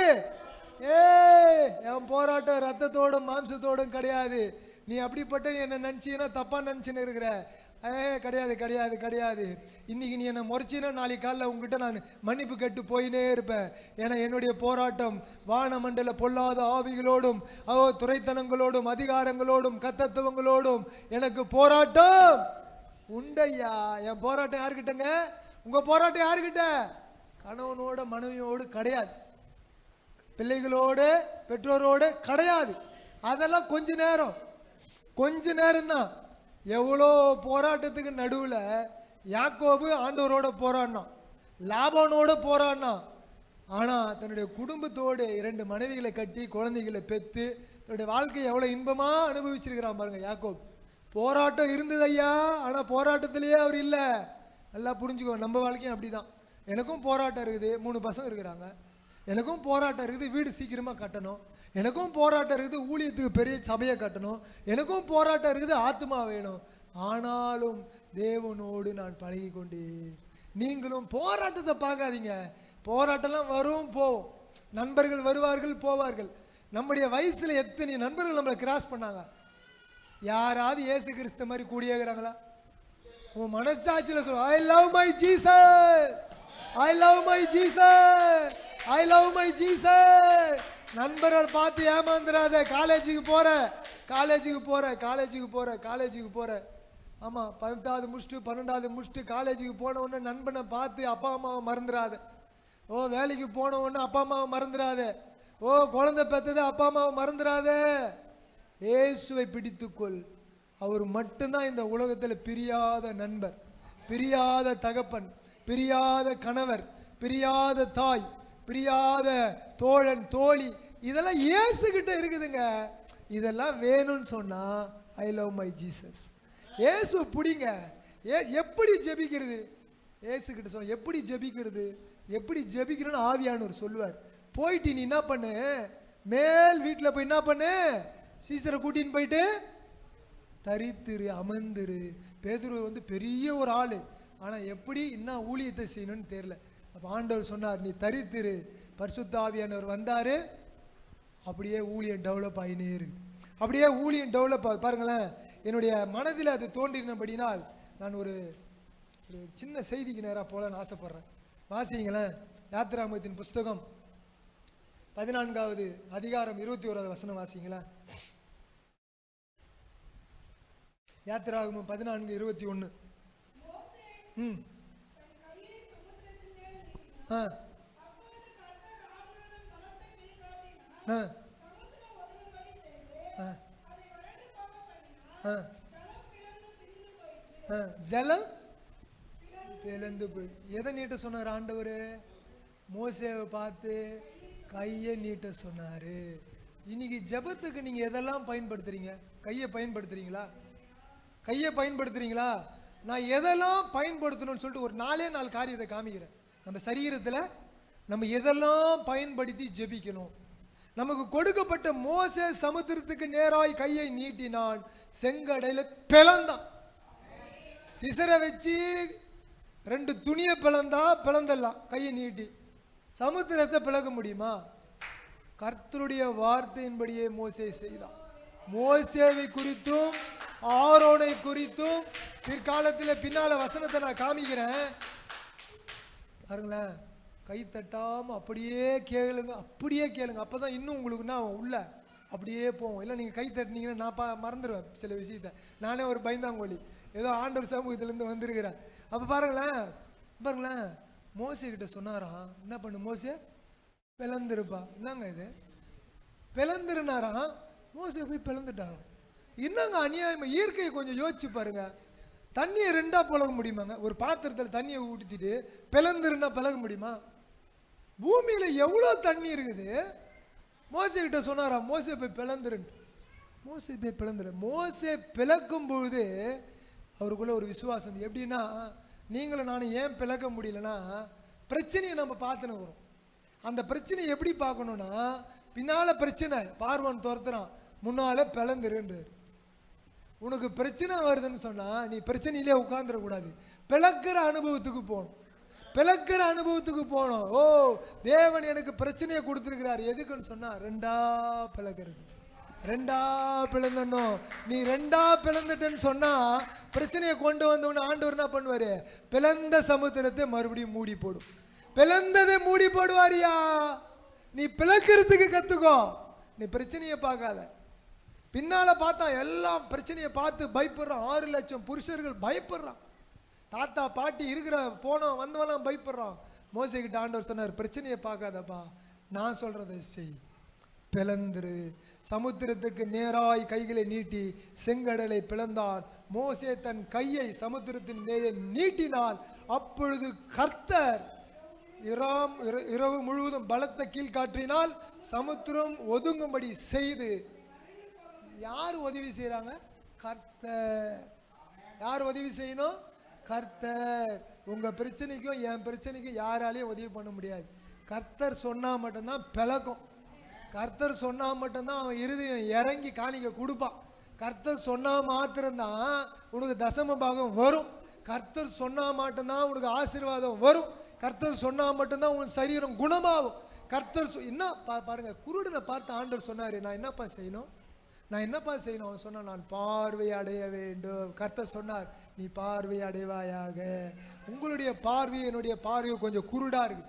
என் போராட்டம் ரத்தத்தோடும் மாம்சத்தோடும் கிடையாது. நீ அப்படிப்பட்ட என்னை நினச்சின்னா தப்பா நினச்சின்னு இருக்கிற. கிடையாது கிடையாது கிடையாது. இன்னைக்கு நீ என்னை முறைச்சின்னா நாளைக்கு காலையில் உங்ககிட்ட நான் மன்னிப்பு கேட்டு போயினே இருப்பேன். ஏன்னா என்னுடைய போராட்டம் வானமண்டல பொல்லாத ஆவிகளோடும் துரைத்தனங்களோடும் அதிகாரங்களோடும் கத்தத்துவங்களோடும் எனக்கு போராட்டம் உண்டையா. என் போராட்டம் யாருக்கிட்டங்க, உங்க போராட்டம் யாருக்கிட்ட, கணவனோட மனைவியோடு கிடையாது, பிள்ளைகளோடு பெற்றோரோடு கிடையாது. அதெல்லாம் கொஞ்ச நேரம் தான். எவ்வளோ போராட்டத்துக்கு நடுவில் யாக்கோபு ஆண்டவரோட போராடினான், லாபானோட போராடினான். ஆனால் தன்னுடைய குடும்பத்தோடு 2 மனைவிகளை கட்டி குழந்தைகளை பெற்று தன்னுடைய வாழ்க்கையை எவ்வளோ இன்பமாக அனுபவிச்சிருக்கிறான் பாருங்க யாக்கோபு. போராட்டம் இருந்தது ஐயா, ஆனால் போராட்டத்திலேயே அவர் இல்லை. நல்லா புரிஞ்சுக்கோ, நம்ம வாழ்க்கையும் அப்படி தான். எனக்கும் போராட்டம் இருக்குது, 3 பசங்க இருக்கிறாங்க. எனக்கும் போராட்டம் இருக்குது, வீடு சீக்கிரமாக கட்டணும். எனக்கும் போராட்டம் இருக்குது, ஊழியத்துக்கு பெரிய சபையை கட்டணும். எனக்கும் போராட்டம் இருக்குது, ஆத்மா வேணும். ஆனாலும் தேவனோடு நான் பழகி கொண்டே. நீங்களும் போராட்டத்தை பார்க்காதீங்க. போராட்டம்லாம் வரும் போகும், நண்பர்கள் வருவார்கள் போவார்கள். நம்முடைய வயசுல எத்தனை நண்பர்கள் நம்மளை கிராஸ் பண்ணாங்க. யாராவது இயேசு கிறிஸ்து மாதிரி கூடியேங்கிறாங்களா? உன் மனசாட்சியில் சொல்ல, ஐ love my Jesus, I love my Jesus, I love my Jesus. நண்பர்கள் பார்த்து ஏமாந்துடாத. காலேஜுக்கு போற ஆமா, 10வது முடிச்சுட்டு 12வது முடிச்சுட்டு காலேஜுக்கு போன உடனே நண்பனை பார்த்து அப்பா அம்மாவை மறந்துடாத. ஓ, வேலைக்கு போன உடனே அப்பா அம்மாவை மறந்துடாத. ஓ, குழந்தை பெற்றது அப்பா அம்மாவை மறந்துடாத. இயேசுவை பிடித்துக்கொள். அவர் மட்டும்தான் இந்த உலகத்தில் பிரியாத நண்பர், பிரியாத தகப்பன், பிரியாத கணவர், பிரியாத தாய், பிரியாத தோழன் தோழி. இதெல்லாம் இயேசு கிட்ட இருக்குதுங்க. இதெல்லாம் வேணும்னு சொன்னா ஐ லவ் மை ஜீசஸ். இயேசு பிடிங்க. எப்படி ஜெபிக்கிறது, இயேசு கிட்ட சொல்ல எப்படி ஜெபிக்கிறது, எப்படி ஜெபிக்கிறோன்னு ஆவியானவர் சொல்லுவார். போயிட்டு நீ என்ன பண்ணு, மேல் வீட்டில் போய் என்ன பண்ணு, சீசரை கூட்டின்னு போயிட்டு தரித்திரு, அமர்ந்திரு. பேதுரு வந்து பெரிய ஒரு ஆளு, ஆனா எப்படி இன்னும் ஊழியத்தை செய்யணும்னு தெரியல. அப்ப ஆண்டவர் சொன்னார், நீ தரித்திரு. பரிசுத்த ஆவியானவர் வந்தாரு, அப்படியே ஊழியம் டெவலப் ஆகினே இருக்கு. அப்படியே ஊழியம் டெவலப் ஆகுது. பாருங்களேன், என்னுடைய மனதில் அது தோன்றினபடினால் நான் ஒரு சின்ன செய்திக்கு நேராக போகலான்னு ஆசைப்படுறேன். வாசிங்களேன், யாத்திராகமத்தின் புஸ்தகம் 14வது அதிகாரம் 21வது வசனம் வாசிங்களேன். யாத்திராகமம் 14:21. ஜலம் பிளந்து போய் எதை நீட்ட சொன்னார் ஆண்டவர்? மோசேவை பார்த்து கையை நீட்ட சொன்னாரு. இன்னைக்கு ஜெபத்துக்கு நீங்க எதெல்லாம் பயன்படுத்துறீங்க? கையை பயன்படுத்துறீங்களா? கையை பயன்படுத்துறீங்களா? நான் எதெல்லாம் பயன்படுத்தணும்னு சொல்லிட்டு ஒரு 4 காரியத்தை காமிக்கிறேன். நம்ம சரீரத்துல நம்ம எதெல்லாம் பயன்படுத்தி ஜெபிக்கணும். நமக்கு கொடுக்கப்பட்ட மோசே சமுத்திரத்துக்கு நேராய் கையை நீட்டினான், செங்கடல பிளந்தான். சிசரை வச்சு 2 துணியை பிளந்தா பிளந்தலாம், கையை நீட்டி. சமுத்திரத்தை பிளக்க முடியுமா? கர்த்தருடைய வார்த்தையின்படியே மோசே செய்தான். மோசேவை குறித்தும் ஆரோனை குறித்தும் பிற்காலத்தில் பின்னால வசனத்தை நான் காமிக்கிறேன். பாருங்களேன், கை தட்டாம அப்படியே கேளுங்க, அப்படியே கேளுங்க. அப்பதான் இன்னும் உங்களுக்கு நான் உள்ள அப்படியே போவோம். இல்லை நீங்க கை தட்டினீங்கன்னா நான் மறந்துடுவேன் சில விஷயத்த. நானே ஒரு பயந்தாங்கோலி, ஏதோ ஆண்டவர் சமூகத்திலேருந்து வந்திருக்கிறேன். அப்ப பாருங்களேன், பாருங்களேன், மோசே கிட்ட சொன்னாராம், என்ன பண்ணு மோசே? பிளந்துருப்பா. என்னங்க இது? பிளந்துருனாராம். மோசே போய் பிளந்துட்டாராம். என்னங்க அநியாயமா! இயற்கையை கொஞ்சம் யோசிச்சு பாருங்க. தண்ணியை 2ஆ பழக முடியுமாங்க? ஒரு பாத்திரத்தில் தண்ணியை ஊற்றிட்டு பிளந்துருன்னா பழக முடியுமா? பூமியில எவ்வளவு தண்ணி இருக்குது. மோசே கிட்ட சொன்னாராம், மோசே போய் பிளந்துருன்னு. மோசே போய் பிளந்துரு. மோசே பிளக்கும் பொழுது அவருக்குள்ள ஒரு விசுவாசம். எப்படின்னா, நீங்களும் நானும் ஏன் பிளக்க முடியலன்னா, பிரச்சனையை நம்ம பார்த்துன்னு வரும். அந்த பிரச்சனையை எப்படி பார்க்கணும்னா, பின்னால பிரச்சனை பார்வன் துரத்துறான், முன்னால பிளந்துருன்றார். உனக்கு பிரச்சனை வருதுன்னு சொன்னா நீ பிரச்சனையிலே உட்கார்ந்துடக்கூடாது, பிளக்கிற அனுபவத்துக்கு போகணும். பிளக்கிற அனுபவத்துக்கு போகணும். ஓ, தேவன் எனக்கு பிரச்சனையை கொடுத்துருக்கிறார். எதுக்குன்னு சொன்னா 2ஆ பிளக்கிறது. 2ஆ பிளந்தணும். நீ 2ஆ பிளந்துட்டேன்னு சொன்னா பிரச்சனையை கொண்டு வந்தவன ஆண்டவர் என்ன பண்ணுவாரு? பிளந்த சமுத்திரத்தை மறுபடியும் மூடி போடும். பிளந்ததை மூடி போடுவாரியா? நீ பிளக்கிறதுக்கு கத்துக்கோ. நீ பிரச்சனையை பார்க்காத. பின்னால பார்த்தா எல்லாம் பிரச்சனையை பார்த்து பயப்படுறான். 6 லட்சம் புருஷர்கள் பயப்படுறான். தாத்தா பாட்டி இருக்கிற போனோம் வந்தவெல்லாம் பயப்படுறான். மோசே கிட்ட ஆண்டவர் சொன்னார், பிரச்சனையை பார்க்காதப்பா, நான் சொல்றதை செய். பிளந்துரு. சமுத்திரத்துக்கு நேராய் கைகளை நீட்டி செங்கடலை பிளந்தார். மோசே தன் கையை சமுத்திரத்தின் மேலே நீட்டினால் அப்பொழுது கர்த்தர் இரவு முழுவதும் பலத்த கீழ்காற்றினால் சமுத்திரம் ஒதுங்கும்படி செய்து. யார் உதவி செய்யறாங்க? கர்த்தர். யார் உதவி செய்யணும்? கர்த்தர். உங்க பிரச்சனைக்கும் என் பிரச்சனைக்கும் யாராலையும் உதவி பண்ண முடியாது. கர்த்தர் சொன்னா மட்டும்தான் பிளக்கும். கர்த்தர் சொன்னா மட்டும்தான் அவன் இருதயம் இறங்கி காணிக்க கொடுப்பான். கர்த்தர் சொன்னா மாத்திரம்தான் உனக்கு தசம பாகம் வரும். கர்த்தர் சொன்னா மட்டும்தான் உனக்கு ஆசீர்வாதம் வரும். கர்த்தர் சொன்னா மட்டும்தான் உன் சரீரம் குணமாகும். கர்த்தர் என்ன பாருங்க, குருடனை பார்த்து ஆண்டவர் சொன்னாரு, நான் என்னப்பா செய்யணும்? நான் என்னப்பா செய்யணும்? அவன் சொன்னா, நான் பார்வை அடைய வேண்டும். கர்த்தர் சொன்னார், நீ பார்வை அடைவாயாக. உங்களுடைய பார்வை என்னுடைய பார்வை கொஞ்சம் குருடா இருக்கு.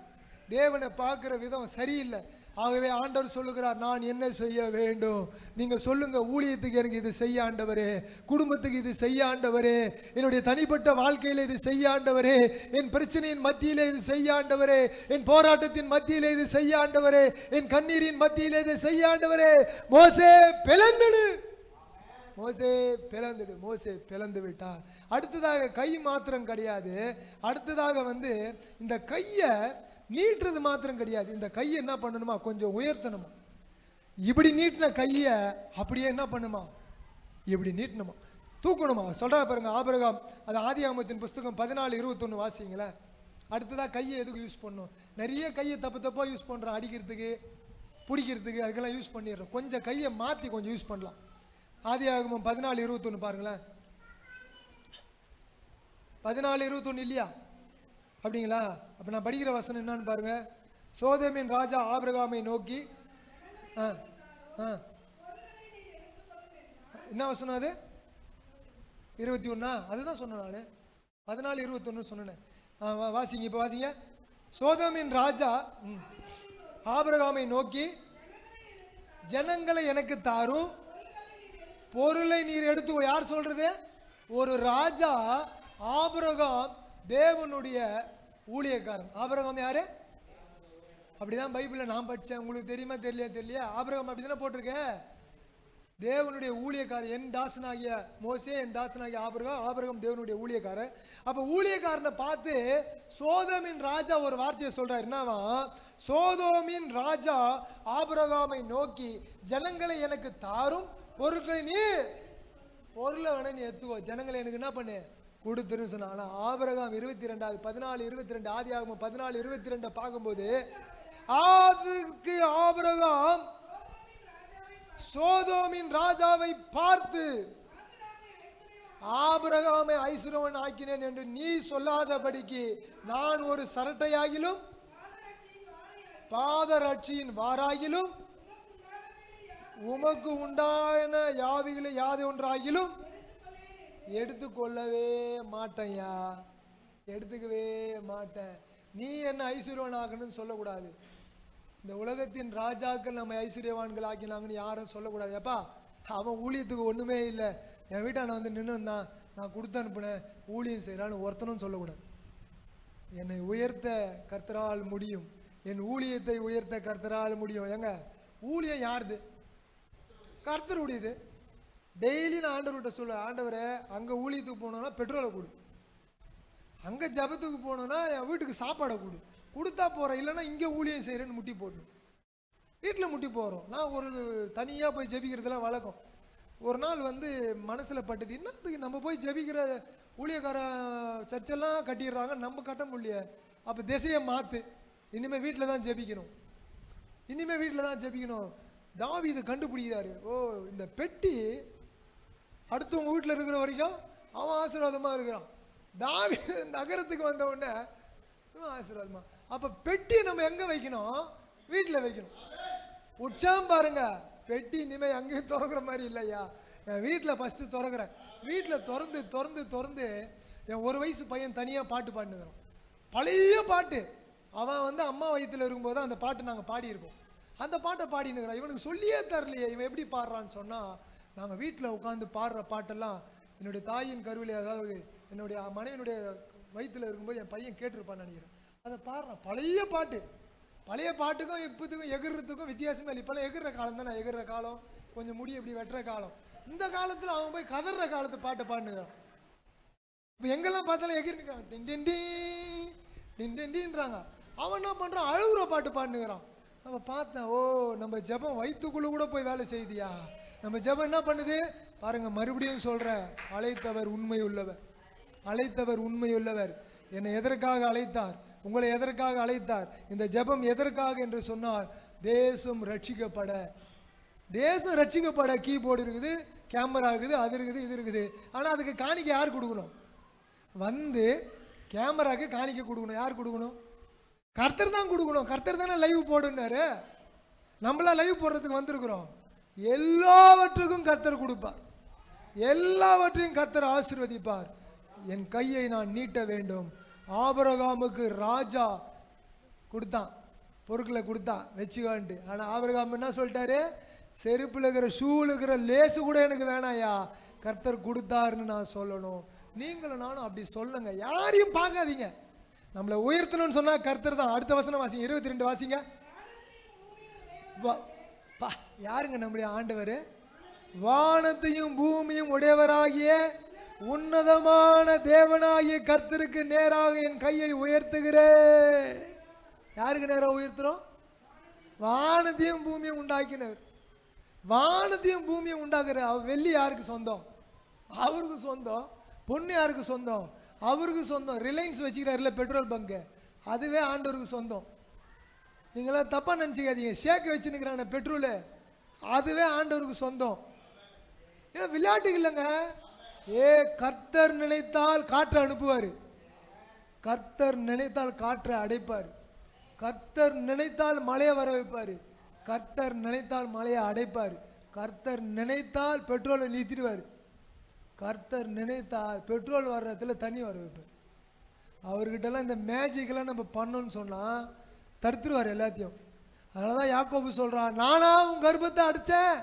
தேவனை பார்க்கிற விதம் சரியில்லை. ஆகவே ஆண்டவர் சொல்லுகிறார், நான் என்ன செய்ய வேண்டும்? நீங்க சொல்லுங்க, ஊழியத்துக்கு எனக்கு இது செய்ய ஆண்டவரே, குடும்பத்துக்கு இது செய்ய ஆண்டவரே, என்னுடைய தனிப்பட்ட வாழ்க்கையில இது செய்ய ஆண்டவரே, என் பிரச்சனையின் மத்தியிலே இது செய்ய ஆண்டவரே, என் போராட்டத்தின் மத்தியிலே இது செய்ய ஆண்டவரே, என் கண்ணீரின் மத்தியிலே இது செய்ய ஆண்டவரே. மோசே பிளந்துடு. மோசே பிளந்துடு. மோசே பிளந்து விட்டார். அடுத்ததாக கை மாத்திரம் கிடையாது. அடுத்ததாக இந்த கையை நீட்டுறது மாத்திரம் கிடையாது. இந்த கையை என்ன பண்ணணுமா? கொஞ்சம் உயர்த்தணுமா. இப்படி நீட்டின கையை அப்படியே என்ன பண்ணுமா? இப்படி நீட்டணுமா, தூக்கணுமா. சொல்றா பாருங்க, ஆபிரகாம். அது ஆதியாகமத்தின் புஸ்தகம் 14:21 வாசிங்களேன். அடுத்ததா கையை எதுக்கு யூஸ் பண்ணும்? நிறைய கையை தப்பா யூஸ் பண்றோம். அடிக்கிறதுக்கு, பிடிக்கிறதுக்கு, அதுக்கெல்லாம் யூஸ் பண்ணிடுறோம். கொஞ்சம் கையை மாற்றி கொஞ்சம் யூஸ் பண்ணலாம். ஆதியாகமம் 14:21 பாருங்களேன். 14:21 இல்லையா? அப்படிங்களா? அப்ப நான் படிக்கிற வசனம் என்னன்னு பாருங்க. சோதோமின் ராஜா ஆபிரகாமை நோக்கி, என்ன வசனம் அது? 21. அதுதான் சொன்னேன் நான். 14:21 சொன்னேன். வாசிங்க, இப்ப வாசிங்க. சோதோமின் ராஜா ஆபிரகாமை நோக்கி, ஜனங்களை எனக்கு தாரும், பொருளை நீர் எடுத்து. யார் சொல்றது? ஒரு ராஜா. ஆபிரகாம் தேவனுடைய ஊழியக்காரன். ஆபிரகாம் யாரு? அப்படிதான் பைபிள்ல நான் படிச்சேன். உங்களுக்கு தெரியுமா தெரியலையா? ஆபிரகாம் அப்படிதானே போட்டிருக்கேன். தேவனுடைய ஊழியக்காரர். என் தாசனாகிய மோசே, என் தாசனாகிய ஆபிரகாம். ஆபிரகாம் தேவனுடைய ஊழியக்காரர். அப்ப ஊழியக்காரனை பார்த்து சோதோமின் ராஜா ஒரு வார்த்தையை சொல்றாரு. என்னவா? சோதோமின் ராஜா ஆபிரகாமை நோக்கி, ஜனங்களை எனக்கு தாரும், பொருட்களை பொருளை வேணா நீ எடுத்துக்கோ, ஜனங்களை எனக்கு என்ன பண்ணு கொடுத்துரு சொன்ன. ஆனா ஆபிரகாம் 14:22 ஆதியாகமம் 14:22 பார்க்கும்போது, அதுக்கு ஆபிரகாம் சோதோமின் ராஜாவை பார்த்து, ஆபிரகாமை ஐசுரவன் ஆக்கினேன் என்று நீ சொல்லாதபடிக்கு நான் ஒரு சரட்டையாகிலும் பாதரட்சியின் வாராகிலும் உமக்கு உண்டான யாவிகளை யாது ஒன்றாகிலும் எடுத்துக்கொள்ளவே மாட்டேன்யா, எடுத்துக்கவே மாட்டேன். நீ என்ன ஐஸ்வர்யவான் ஆகணும்னு சொல்லக்கூடாது. இந்த உலகத்தின் ராஜாக்கள் நம்ம ஐஸ்வர்யவான்கள் ஆக்கினாங்கன்னு யாரும் சொல்லக்கூடாது. அப்பா அவன் ஊழியத்துக்கு ஒண்ணுமே இல்லை, என் வீட்டான வந்து நின்று தான் நான் கொடுத்து அனுப்புனேன், ஊழியம் செய்யறான்னு ஒருத்தனும் சொல்லக்கூடாது. என்னை உயர்த்த கர்த்தரால் முடியும், என் ஊழியத்தை உயர்த்த கர்த்தரால் முடியும். எங்க ஊழியம் யாருது? கர்த்தருடையது. டெய்லி நான் ஆண்டவர்கிட்ட சொல்ல, ஆண்டவரே அங்க ஊழியத்துக்கு போனோம்னா பெட்ரோலை கொடு, அங்க ஜபத்துக்கு போனோம்னா என் வீட்டுக்கு சாப்பாடை கொடு, கொடுத்தா போறேன், இல்லைன்னா இங்கே ஊழியம் செய்யறேன்னு முட்டி போடணும். வீட்டில் முட்டி போகிறோம். நான் ஒரு தனியாக போய் ஜெபிக்கிறதுலாம் வழக்கம். ஒரு நாள் வந்து மனசில் பட்டுது, என்னத்துக்கு நம்ம போய் ஜெபிக்கிற ஊழியக்கார சர்ச்செல்லாம் கட்டிடுறாங்க, நம்ம கட்ட முடியல. அப்போ திசையை மாற்று, இனிமேல் வீட்டில் தான் ஜெபிக்கணும், இனிமேல் வீட்டில் தான் ஜெபிக்கணும். தாவீது கண்டுபிடிக்கிறாரு, ஓ இந்த பெட்டி அடுத்தவங்க வீட்டில் இருக்கிற வரைக்கும் அவன் ஆசீர்வாதமாக இருக்கிறான், தாவீது நகரத்துக்கு வந்த உடனே ஆசீர்வாதமா. அப்ப பெட்டி நம்ம எங்க வைக்கணும்? வீட்டில் வைக்கணும். உற்சாகம் பாருங்க, பெட்டி இனிமே அங்கேயும் திறக்கிற மாதிரி இல்லையா, என் வீட்டில் ஃபர்ஸ்ட் திறக்கிறேன். வீட்டில் திறந்து திறந்து திறந்து என் 1 வயசு பையன் தனியாக பாட்டு பாடினுக்கிறோம், பழைய பாட்டு. அவன் வந்து அம்மா வயிற்றுல இருக்கும்போது அந்த பாட்டு நாங்கள் பாடியிருக்கோம். அந்த பாட்டை பாடினுக்கிறான். இவனுக்கு சொல்லியே தரலையே, இவன் எப்படி பாடுறான்னு சொன்னால், நாங்கள் வீட்டில் உட்காந்து பாடுற பாட்டெல்லாம் என்னுடைய தாயின் கருவிலே, அதாவது என்னுடைய மனைவினுடைய வயிற்றுல இருக்கும்போது என் பையன் கேட்டிருப்பான்னு நினைக்கிறேன். அதை பாடுறான், பழைய பாட்டு. பழைய பாட்டுக்கும் இப்போதுக்கும் எகிறதுக்கும் வித்தியாசமே இல்லை. இப்போல்லாம் எகிற காலம் தானே, எகிற காலம், கொஞ்சம் முடி இப்படி வெட்டுற காலம். இந்த காலத்தில் அவன் போய் கதற காலத்து பாட்டை பாடுனுக்கிறான். இப்போ எங்கெல்லாம் பார்த்தாலும் எகிர்னுக்கிறான், டின்றாங்க. அவன் என்ன பண்ணுறான், அழுகுற பாட்டு பாடுனுக்கிறான். நம்ம பார்த்தேன், ஓ நம்ம ஜெபம் வயிற்றுக்குள்ள கூட போய் வேலை செய்தியா. நம்ம ஜெபம் என்ன பண்ணுது பாருங்க. மறுபடியும் சொல்ற, அழைத்தவர் உண்மை உள்ளவர், அழைத்தவர் உண்மை உள்ளவர். என்னை எதற்காக அழைத்தார், உங்களை எதற்காக அழைத்தார், இந்த ஜெபம் எதற்காக என்று சொன்னால், தேசம் ரட்சிக்கப்பட. தேசம் ரட்சிக்கப்பட கீபோர்டு இருக்குது, கேமரா இருக்குது, அது இருக்குது, இது இருக்குது. ஆனால் அதுக்கு காணிக்கை யார் கொடுக்கணும்? வந்து கேமராக்கு காணிக்கை கொடுக்கணும். யார் கொடுக்கணும்? கர்த்தர் தான் கொடுக்கணும். கர்த்தர் தானே லைவ் போடுனாரு. நம்மளா லைவ் போடுறதுக்கு வந்திருக்கிறோம். எல்லாவற்றுக்கும் கர்த்தர் கொடுப்பார், எல்லாவற்றையும் கர்த்தர் ஆசீர்வதிப்பார். என் கையை நான் நீட்ட வேண்டும். ஆபிரகாமுக்கு ராஜா கொடுத்தான், பொருட்களை கொடுத்தான் வச்சுக்கான்ட்டு. ஆனால் ஆபிரகாம் என்ன சொல்லிட்டாரு, செருப்பில் இருக்கிற ஷூவில் இருக்கிற லேசு கூட எனக்கு வேணாயா, கர்த்தர் கொடுத்தாருன்னு நான் சொல்லணும். நீங்களும் நானும் அப்படி சொல்லுங்க. யாரையும் பார்க்காதீங்க. நம்மளை உயர்த்தணும்னு சொன்னா கர்த்தர் தான். அடுத்த வசனம் வாசிங்க, 22 வாசிங்க. யாருங்க நம்முடைய ஆண்டவர்? வானத்தையும் பூமியும் உடையவராகிய உன்னதமான தேவனாகிய கர்த்தருக்கு நேராக என் கையை உயர்த்துகிறேன். யாருக்கு நேராக உயர்த்துறோம்? வானத்தையும் பூமியும் உண்டாக்கினவர். வானத்தையும் பூமியும் உண்டாக்குற அவர். வெள்ளி யாருக்கு சொந்தம்? அவருக்கு சொந்தம். பொண்ணு யாருக்கு சொந்தம்? அவருக்கு சொந்தம். ரிலையன்ஸ் வச்சுக்கிறாருல பெட்ரோல் பங்கு, அதுவே ஆண்டவருக்கு சொந்தம். நீங்களாம் தப்பா நினச்சிக்காதீங்க. ஷேக் வச்சுருக்கிறான பெட்ரோலு, அதுவே ஆண்டவருக்கு சொந்தம். ஏன் விளையாட்டுக்கு இல்லைங்க. கர்த்தர் நினைத்தால் காற்றை அனுப்புவார், கர்த்தர் நினைத்தால் காற்றை அடைப்பார், கர்த்தர் நினைத்தால் மழையை வர வைப்பார், கர்த்தர் நினைத்தால் மழையை அடைப்பார், கர்த்தர் நினைத்தால் பெட்ரோலை நிறுத்திடுவார், கர்த்தர் நினைத்தால் பெட்ரோல் வர்ற இடத்துல தண்ணி வர வைப்பார். அவர்கிட்டலாம் இந்த மேஜிக்கெல்லாம் நம்ம பண்ணோன்னு சொன்னால் தடுத்துருவார் எல்லாத்தையும். அதனால தான் யாக்கோபு சொல்கிறான், நானா உன் கர்ப்பத்தை அடைச்சேன்,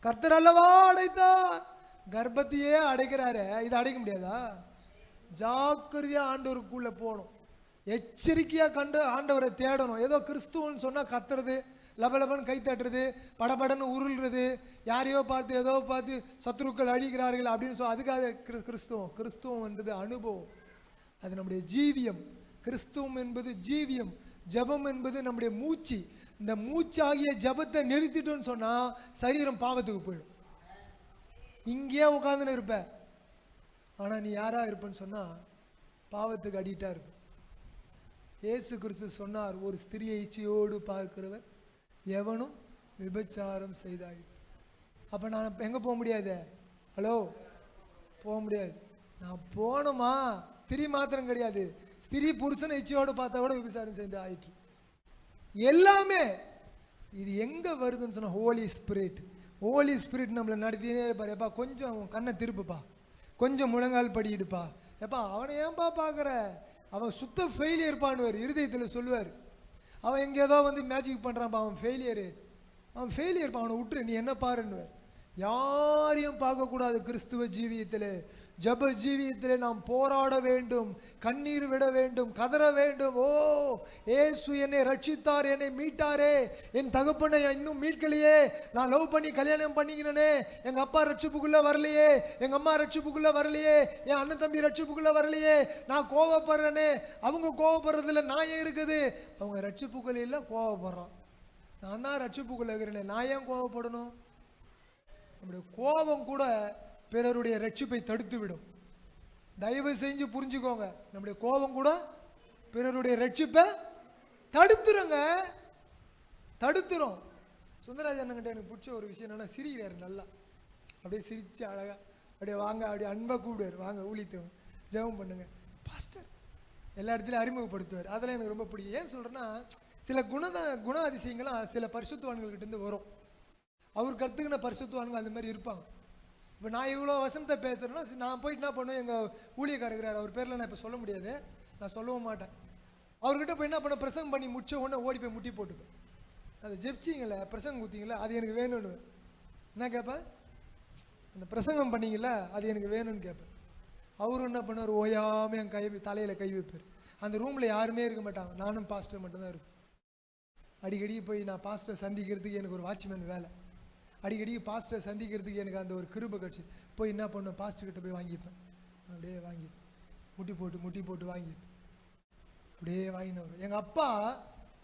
கர்த்தர் அல்லவா அடைத்தார். கர்ப்பத்தையே அடைக்கிறாரு, இதை அடைக்க முடியாதா? ஜாக்கிரதையாக ஆண்டவருக்குள்ளே போகணும், எச்சரிக்கையாக கண்டு ஆண்டவரை தேடணும். ஏதோ கிறிஸ்துவன்னு சொன்னால் கத்துறது, லபலபன் கை தட்டுறது, படபடன்னு உருள்றது, யாரையோ பார்த்து ஏதோ பார்த்து சத்துருக்கள் அழிக்கிறார்கள் அப்படின்னு அதுக்காக கிறிஸ்துவம் என்றது அனுபவம், அது நம்முடைய ஜீவியம். கிறிஸ்துவம் என்பது ஜீவியம், ஜபம் என்பது நம்முடைய மூச்சு. இந்த மூச்சாகிய ஜபத்தை நிறுத்திட்டோன்னு சொன்னால் சரீரம் பாவத்துக்கு போயிடும். இங்கேயே உட்காந்துன்னு இருப்ப, ஆனால் நீ யாரா இருப்பேன்னு சொன்னால் பாவத்துக்கு அடிக்டாக இருப்ப. இயேசு கிறிஸ்து சொன்னார், ஒரு ஸ்திரியை இச்சையோடு பார்க்கிறவர் எவனும் விபச்சாரம் செய்தாய். அப்போ நான் எங்கே போக முடியாது? ஹலோ, போக முடியாது. நான் போனோமா, ஸ்திரீ மாத்திரம் கிடையாது, ஸ்திரீ புருஷனை இச்சையோடு பார்த்தா கூட விபச்சாரம் செய்து ஆயிற்று. எல்லாமே இது எங்கே வருதுன்னு சொன்னால் ஹோலி ஸ்பிரிட். ஹோலி ஸ்பிரிட் நம்மளை நடத்தினே இருப்பார். எப்பா கொஞ்சம் கண்ணை திருப்புப்பா, கொஞ்சம் முழங்கால் படிடுப்பா, எப்பா அவனை ஏன்பா பார்க்குற, அவன் சுத்த ஃபெயிலியர் பண்ணுவார், இருதயத்தில் சொல்லுவார். அவன் எங்கே ஏதோ வந்து மேஜிக் பண்ணுறான்ப்பா, அவன் ஃபெயிலியர்ப்பா, அவனை விட்டுரு, நீ என்ன பாருன்னுவார். யாரையும் பார்க்கக்கூடாது. கிறிஸ்துவ ஜீவியத்தில், ஜப ஜீவியத்தில் நாம் போராட வேண்டும், கண்ணீர் விட வேண்டும், கதற வேண்டும். ஓ ஏசு என்னை ரட்சித்தார், என்னை மீட்டாரே, என் தகப்பனை இன்னும் மீட்கலையே, நான் லவ் பண்ணி கல்யாணம் பண்ணிக்கிறேனே, எங்கள் அப்பா ரட்சிப்புக்குள்ளே வரலையே, எங்கள் அம்மா ரட்சிப்புக்குள்ளே வரலையே, என் அண்ணன் தம்பி ரட்சிப்புக்குள்ளே வரலையே, நான் கோவப்படுறேனே. அவங்க கோவப்படுறதில்ல, நான் ஏன் இருக்குது, அவங்க ரட்சிப்புக்குள்ளே இல்லை கோவப்படுறான். நான் தான் ரட்சிப்புக்குள்ளே இருக்கிறேனே, நான் ஏன் கோவப்படணும்? நம்முடைய கோபம் கூட பிறருடைய ரட்சிப்பை தடுத்து விடும். தயவு செஞ்சு புரிஞ்சுக்கோங்க, நம்முடைய கோபம் கூட பிறருடைய ரட்சிப்பை தடுத்துரும். சுந்தரராஜன் அண்ணன்கிட்ட எனக்கு பிடிச்ச ஒரு விஷயம் என்னன்னா, சிரிக்கிறாரு நல்லா, அப்படியே சிரிச்சு அழகா அப்படியே வாங்க, அப்படியே அன்பா கூப்பிடுவார், வாங்க ஊழித்தவங்க ஜெபம் பண்ணுங்க பாஸ்டர், எல்லா இடத்துலையும் அறிமுகப்படுத்துவார். அதெல்லாம் எனக்கு ரொம்ப பிடிக்கும். ஏன் சொல்றேன்னா, சில குண அதிசயங்கள்லாம் சில பரிசுத்தவான்கள்கிட்ட இருந்து வரும். அவர் கற்றுக்கின பரிசுத்தவான்கள் அந்த மாதிரி இருப்பாங்க. இப்போ நான் இவ்வளோ வசனத்தை பேசுகிறேன்னா, நான் போயிட்டு என்ன பண்ணுவேன், எங்கள் ஊழியக்காரர் அவர் பேரில் நான் இப்போ சொல்ல முடியாது, நான் சொல்லவும் மாட்டேன். அவர்கிட்ட போய் என்ன பண்ண, பிரசங்கம் பண்ணி முடிச்ச உடனே ஓடி போய் முட்டி போட்டுப்பேன். அதை ஜெபிச்சிங்களே, பிரசங்கம் ஊற்றிங்களே, அது எனக்கு வேணும்னு என்ன கேட்பேன், அந்த பிரசங்கம் பண்ணிங்களா அது எனக்கு வேணும்னு கேட்பேன். அவரும் என்ன பண்ணுவார், ஓயாமல் என் தலையில் கை வைப்பார். அந்த ரூமில் யாருமே இருக்க மாட்டாங்க, நானும் பாஸ்டர் மட்டும்தான் இருக்கும். அடிக்கடி போய் நான் பாஸ்டரை சந்திக்கிறதுக்கு எனக்கு ஒரு வாட்ச்மேன் வேலை, அடிக்கடி பாஸ்டரை சந்திக்கிறதுக்கு எனக்கு அந்த ஒரு கிருபை கட்சி போய் என்ன பண்ணுவேன், பாஸ்டர்கிட்ட போய் வாங்கிப்பேன். அப்படியே வாங்கிப்பேன், முட்டி போட்டு வாங்கிப்பேன், அப்படியே வாங்கினு வரும். எங்கள் அப்பா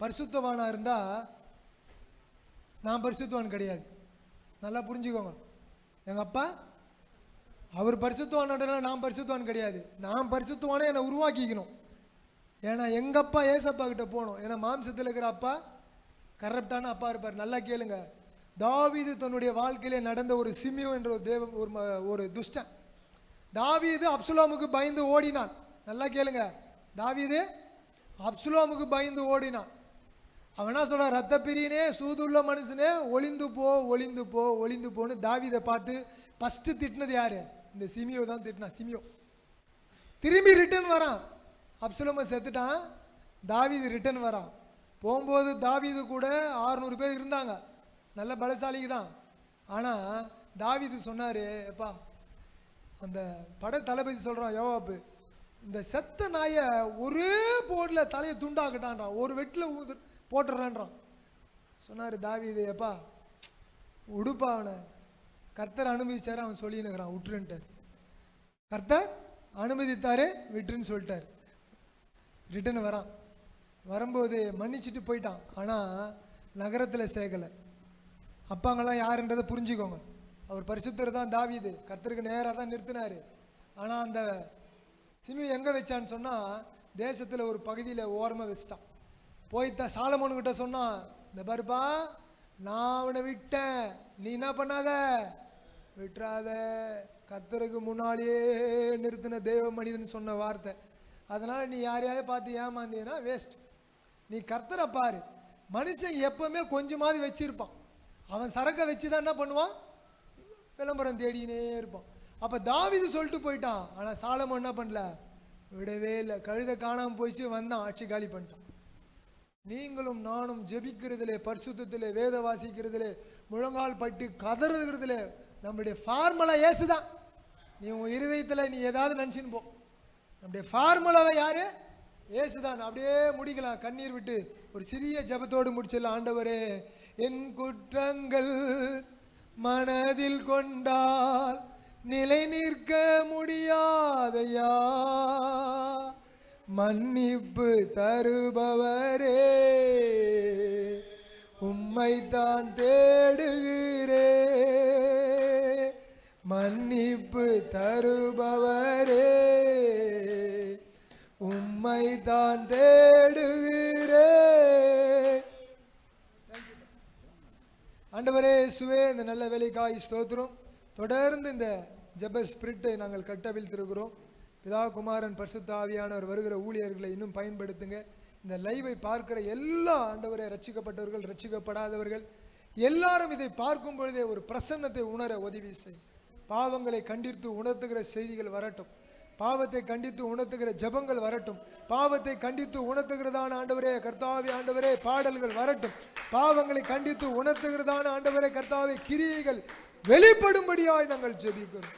பரிசுத்தவானாக இருந்தால் நான் பரிசுத்தவான் கிடையாது, நல்லா புரிஞ்சுக்கோங்க. எங்கள் அப்பா அவர் பரிசுத்தவான, நான் பரிசுத்தவான் கிடையாது. நான் பரிசுத்தவானே என்னை உருவாக்கிக்கணும். ஏன்னா எங்கள் அப்பா ஏசப்பா கிட்ட போகணும். ஏன்னா மாம்சத்தில் இருக்கிற அப்பா கரப்டான அப்பா இருப்பார். நல்லா கேளுங்க, தாவீது தன்னுடைய வாழ்க்கையிலே நடந்த ஒரு சிமியோ என்ற ஒரு ஒரு துஷ்டன். தாவீது அப்சலோமுக்கு பயந்து ஓடினான். நல்லா கேளுங்க, தாவீது அப்சலோமுக்கு பயந்து ஓடினான். அவன் என்ன சொல்றான், ரத்த பிரியனே, சூதுள்ள மனுஷனே, ஒளிந்து போன்னு தாவீதை பார்த்து ஃபர்ஸ்ட் திட்டினது யாரு, இந்த சிமியோ தான் திட்டினான். சிமியோ திரும்பி ரிட்டர்ன் வரான். அப்சலோமை செத்துட்டான், தாவீது ரிட்டர்ன் வரான். போகும்போது தாவீது கூட 600 பேர் இருந்தாங்க, நல்ல பலசாலிக்கு தான். ஆனால் தாவீது சொன்னார், எப்பா அந்த பட தளபதி சொல்கிறான் யோவாப்பு, இந்த செத்த நாயை ஒரே போர்டில் தலையை துண்டாக்கட்டான்றான், ஒரு வெட்டில் போட்டுறான்றான். சொன்னார் தாவீது, எப்பா உடுப்பா, அவனை கர்த்தர் அனுமதிச்சாரு, அவன் சொல்லினுக்கிறான் விட்டுருன்ட்டார். கர்த்தர் அனுமதித்தாரு, விட்டுருன்னு சொல்லிட்டார். ரிட்டர்ன் வரான். வரும்போது மன்னிச்சுட்டு போயிட்டான். ஆனால் நகரத்தில் சேர்க்கலை. அப்பாங்கெல்லாம் யாருன்றதை புரிஞ்சுக்கோங்க. அவர் பரிசுத்தர் தான் தாவீது, கர்த்தருக்கு நேராக தான் நிறுத்தினார். ஆனால் அந்த சிமியோ எங்கே வச்சான்னு சொன்னால், தேசத்தில் ஒரு பகுதியில் ஓரமாக வச்சிட்டான். போய்த்தான் சாலமோனுக்கிட்ட சொன்னான், இந்த பாருப்பா நான் அவனை விட்டேன், நீ என்ன பண்ணாத விட்டுறாத. கர்த்தருக்கு முன்னாலேயே நிறுத்தின தேவ மனிதன் சொன்ன வார்த்தை. அதனால நீ யாரையாவது பார்த்து ஏமாந்தீங்கன்னா வேஸ்ட். நீ கர்த்தரை பாரு. மனுஷன் எப்பவுமே கொஞ்சமாவது வச்சிருப்பான். அவன் சரக்கை வச்சுதான் என்ன பண்ணுவான்? விளம்பரம் தேடினே இருப்பான். அப்ப தாவீது சொல்லிட்டு போயிட்டான். ஆனா சாலமோன் என்ன பண்ணல? விடவே இல்லை. கழுதை காணாம போயிச்சு, வந்தான், ஆட்சி காலி பண்ணிட்டான். நீங்களும் நானும் ஜெபிக்கிறதுல, பரிசுத்தத்திலே, வேத வாசிக்கிறதுல, முழங்கால் பட்டு கதறுகிறதுல நம்முடைய ஃபார்முலா இயேசுதான். நீ உன் இருதயத்துல நீ ஏதாவது நினைச்சுன்னு போ. நம்முடைய ஃபார்முலாவை யாரு? இயேசுதான். அப்படியே முடிக்கலாம். கண்ணீர் விட்டு ஒரு சிறிய ஜெபத்தோடு முடிச்சிடலாம். ஆண்டவரே, என் குற்றங்கள் மனதில் கொண்டால் நிலை நிற்க முடியாதையா, மன்னிப்பு தருபவரே, உம்மைத்தான் தேடுகிறே, மன்னிப்பு தருபவரே, உம்மைத்தான் தேடுகிறே. ஆண்டவரே இயேசுவே, இந்த நல்ல வேலைக்காய் ஸ்தோத்திரம். தொடர்ந்து இந்த ஜெப ஸ்பிரிட்டை நாங்கள் கட்டவிழ்த்திருக்கிறோம். பிதா, குமாரன், பரிசுத்த ஆவியானவர் வருகிற ஊழியர்களை இன்னும் பயன்படுத்துங்க. இந்த லைவை பார்க்கிற எல்லா ஆண்டவரே, ரட்சிக்கப்பட்டவர்கள், ரட்சிக்கப்படாதவர்கள் எல்லாரும் இதை பார்க்கும் பொழுதே ஒரு பிரசன்னத்தை உணர உதவி செய். பாவங்களை கண்டித்து உணர்த்துகிற செய்திகள் வரட்டும். பாவத்தை கண்டித்து உணர்த்துகிற ஜபங்கள் வரட்டும். பாவத்தை கண்டித்து உணர்த்துகிறதான ஆண்டவரே கர்த்தாவே, ஆண்டவரே பாடல்கள் வரட்டும். பாவங்களை கண்டித்து உணர்த்துகிறதான ஆண்டவரே கர்த்தாவே கிரியைகள் வெளிப்படும்படியாய் நாங்கள் ஜெபிக்கிறோம்.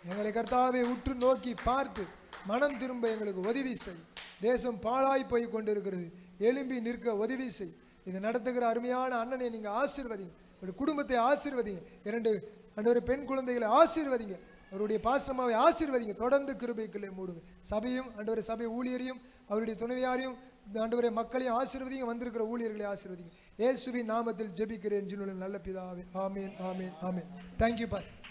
எங்களை கர்த்தாவை உற்று நோக்கி பார்த்து மனம் திரும்ப எங்களுக்கு உதவி செய். தேசம் பாழாய் போய் கொண்டிருக்கிறது. எழும்பி நிற்க உதவி செய். இதை நடத்துகிற அருமையான அண்ணனை நீங்க ஆசீர்வதிங்க. ஒரு குடும்பத்தை ஆசீர்வதிங்க. 2 ஆண்டவரே பெண் குழந்தைகளை ஆசீர்வதிங்க. அவருடைய பாஸ்டமாவை ஆசீர்வதிங்க. தொடர்ந்து கிருபைக்குள்ளே மூடுங்க. சபையும் ஆண்டவரே, சபை ஊழியரையும் அவருடைய துணைவியாரையும் ஆண்டவரே மக்களையும் ஆசீர்வதிங்க. வந்திருக்கிற ஊழியர்களை ஆசீர்வதிங்க. இயேசுவின் நாமத்தில் ஜெபிக்கிறேன் நல்ல பிதாவே. ஆமீன், ஆமீன், ஆமீன். Thank you pastor.